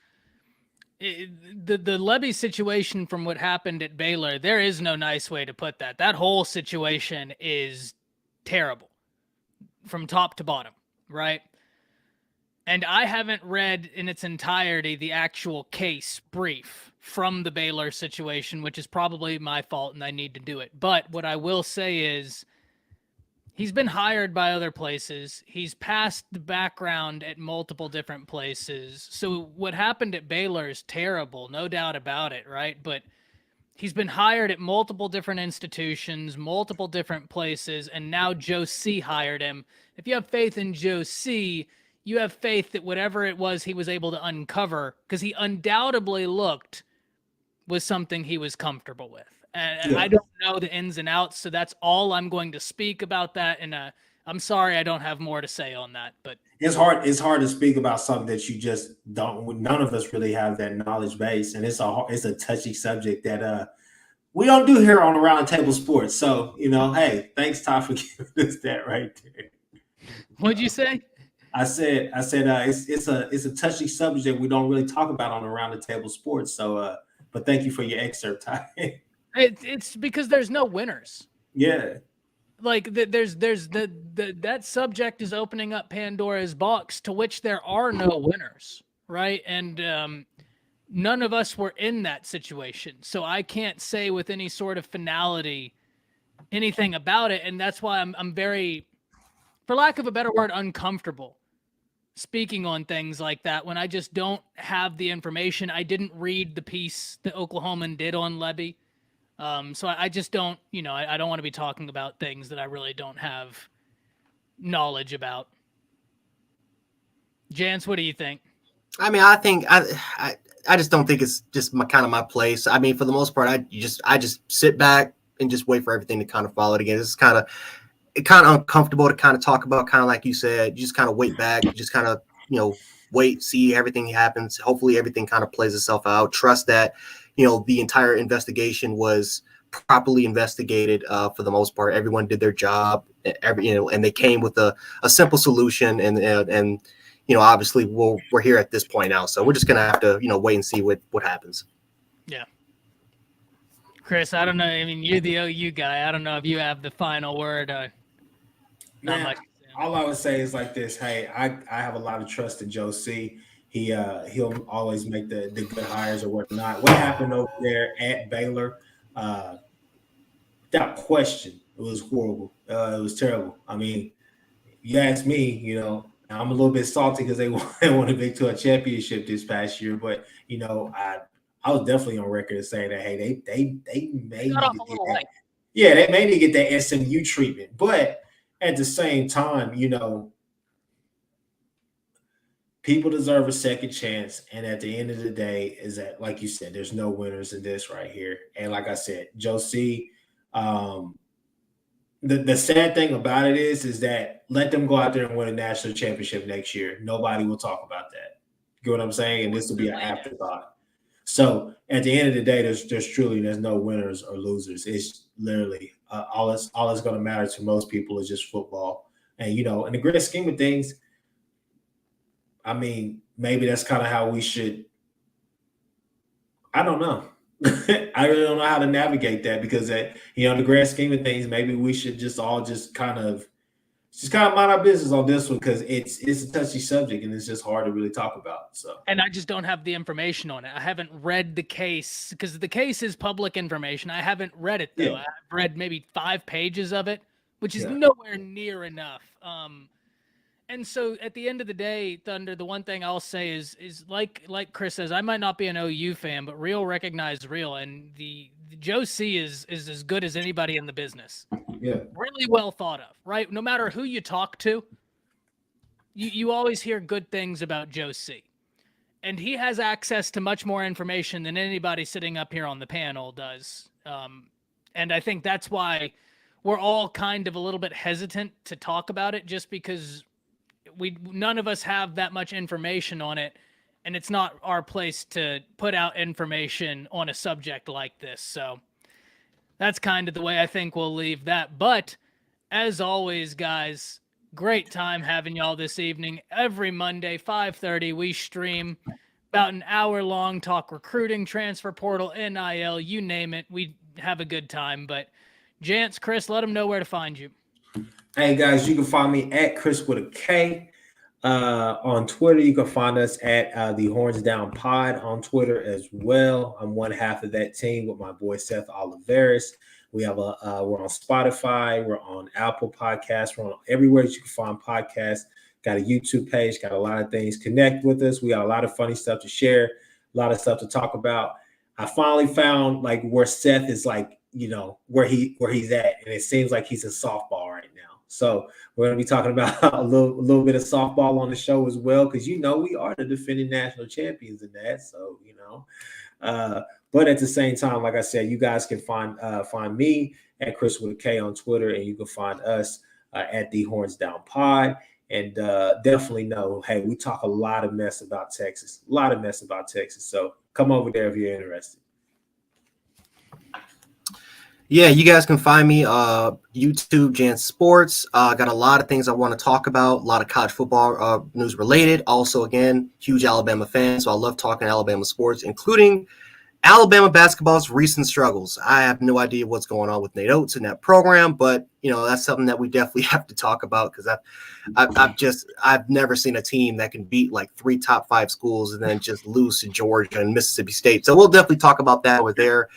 the Levy situation from what happened at Baylor. There is no nice way to put that. That whole situation is terrible from top to bottom, right? And I haven't read in its entirety the actual case brief from the Baylor situation, which is probably my fault and I need to do it. But what I will say is he's been hired by other places. He's passed the background at multiple different places. So what happened at Baylor is terrible, no doubt about it, right? But he's been hired at multiple different institutions, multiple different places, and now Joe C. hired him. If you have faith in Joe C., you have faith that whatever it was he was able to uncover, because he undoubtedly looked was something he was comfortable with. And I don't know the ins and outs, so that's all I'm going to speak about that. And I'm sorry I don't have more to say on that, but it's hard to speak about something that you just don't. None of us really have that knowledge base, and it's a touchy subject that we don't do here on Around the Table Sports. So, hey, thanks, Ty, for giving us that right there. What'd you say? I said it's a touchy subject that we don't really talk about on Around the Table Sports. So, but thank you for your excerpt, Ty. It's because there's no winners. Yeah. Like that subject is opening up Pandora's box, to which there are no winners, right? And none of us were in that situation, so I can't say with any sort of finality anything about it, and that's why I'm very, for lack of a better word, uncomfortable speaking on things like that when I just don't have the information. I didn't read the piece that Oklahoman did on Levy. So I just don't, I don't want to be talking about things that I really don't have knowledge about. Jance, what do you think? I mean, I think I just don't think it's just my place. I mean, for the most part, I just sit back and just wait for everything to kind of fall it again. It's kind of uncomfortable to kind of talk about, kind of like you said. You just kind of wait back, you just kind of wait, see everything happens. Hopefully, everything kind of plays itself out. Trust that the entire investigation was properly investigated. For the most part, everyone did their job. And they came with a simple solution. And obviously we're here at this point now, so we're just gonna have to wait and see what happens. Yeah. Chris, I don't know. I mean, you're the OU guy. I don't know if you have the final word. Not much. All I would say is like this. Hey, I have a lot of trust in Joe C. He'll always make the good hires or whatnot. What happened over there at Baylor? Without question, it was horrible. It was terrible. I mean, you ask me, I'm a little bit salty because they won a Big 12 championship this past year, but I was definitely on record as saying that, hey, they may need to get that. Yeah, they may need to get that SMU treatment, but at the same time, people deserve a second chance. And at the end of the day, is that, like you said, there's no winners in this right here. And like I said, Joe C., the sad thing about it is that let them go out there and win a national championship next year. Nobody will talk about that. You know what I'm saying? And this will be an afterthought. So at the end of the day, there's no winners or losers. It's literally all that's going to matter to most people is just football. And in the grand scheme of things, I mean, maybe that's kind of how we should. I don't know. I really don't know how to navigate that, because the grand scheme of things, maybe we should just all kind of mind our business on this one, because it's a touchy subject and it's just hard to really talk about. So, and I just don't have the information on it. I haven't read the case, because the case is public information. I haven't read it though. Yeah. I've read maybe 5 pages of it, which is nowhere near enough. And so at the end of the day, Thunder, the one thing I'll say is like Chris says, I might not be an OU fan, but real recognize real. And the Joe C is as good as anybody in the business. Yeah. Really well thought of, right? No matter who you talk to, you always hear good things about Joe C. And he has access to much more information than anybody sitting up here on the panel does. And I think that's why we're all kind of a little bit hesitant to talk about it, just because none of us have that much information on it, and it's not our place to put out information on a subject like this. So that's kind of the way I think we'll leave that. But as always, guys, great time having y'all this evening. Every Monday, 5:30, we stream about an hour long, talk recruiting, transfer portal, NIL, you name it. We have a good time. But Jance, Chris, let them know where to find you. Hey guys, you can find me at Chris with a K on Twitter. You can find us at the Horns Down Pod on Twitter as well. I'm one half of that team with my boy Seth Oliveris. We have we're on Spotify, we're on Apple Podcasts, we're on everywhere that you can find podcasts. Got a YouTube page, got a lot of things. Connect with us. We got a lot of funny stuff to share, a lot of stuff to talk about. I finally found like where Seth is, like, where he's at, and it seems like he's in softball right now. So we're going to be talking about a little bit of softball on the show as well, because we are the defending national champions in that. So but But at the same time, like I said, you guys can find me at Chris with a K on Twitter, and you can find us at the Horns Down Pod. And definitely know, hey, we talk a lot of mess about Texas, So come over there if you're interested. Yeah, you guys can find me YouTube, Jan Sports. Got a lot of things I want to talk about, a lot of college football news related. Also, again, huge Alabama fan, so I love talking Alabama sports, including Alabama basketball's recent struggles. I have no idea what's going on with Nate Oates in that program, but that's something that we definitely have to talk about because I've never seen a team that can beat like 3 top 5 schools and then just lose to Georgia and Mississippi State. So we'll definitely talk about that over there.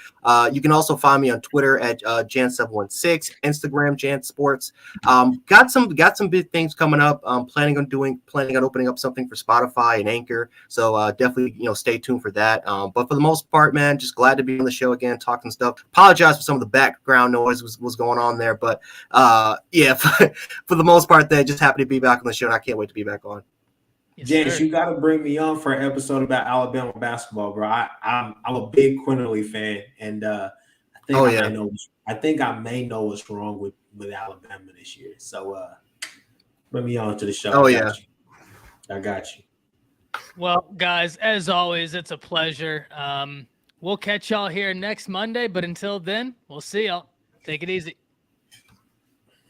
You can also find me on Twitter at Jan716, Instagram Jan Sports. Got some big things coming up. Planning on opening up something for Spotify and Anchor. So definitely stay tuned for that. But for the most part, man, just glad to be on the show again, talking stuff. Apologize for some of the background noise was going on there, but yeah, for the most part, they just happy to be back on the show, and I can't wait to be back on. James, you got to bring me on for an episode about Alabama basketball, bro. I'm a big Quinterly fan, and I think I may know what's wrong with Alabama this year. So bring me on to the show. I got you. Well, guys, as always, it's a pleasure. We'll catch y'all here next Monday, but until then, we'll see y'all. Take it easy.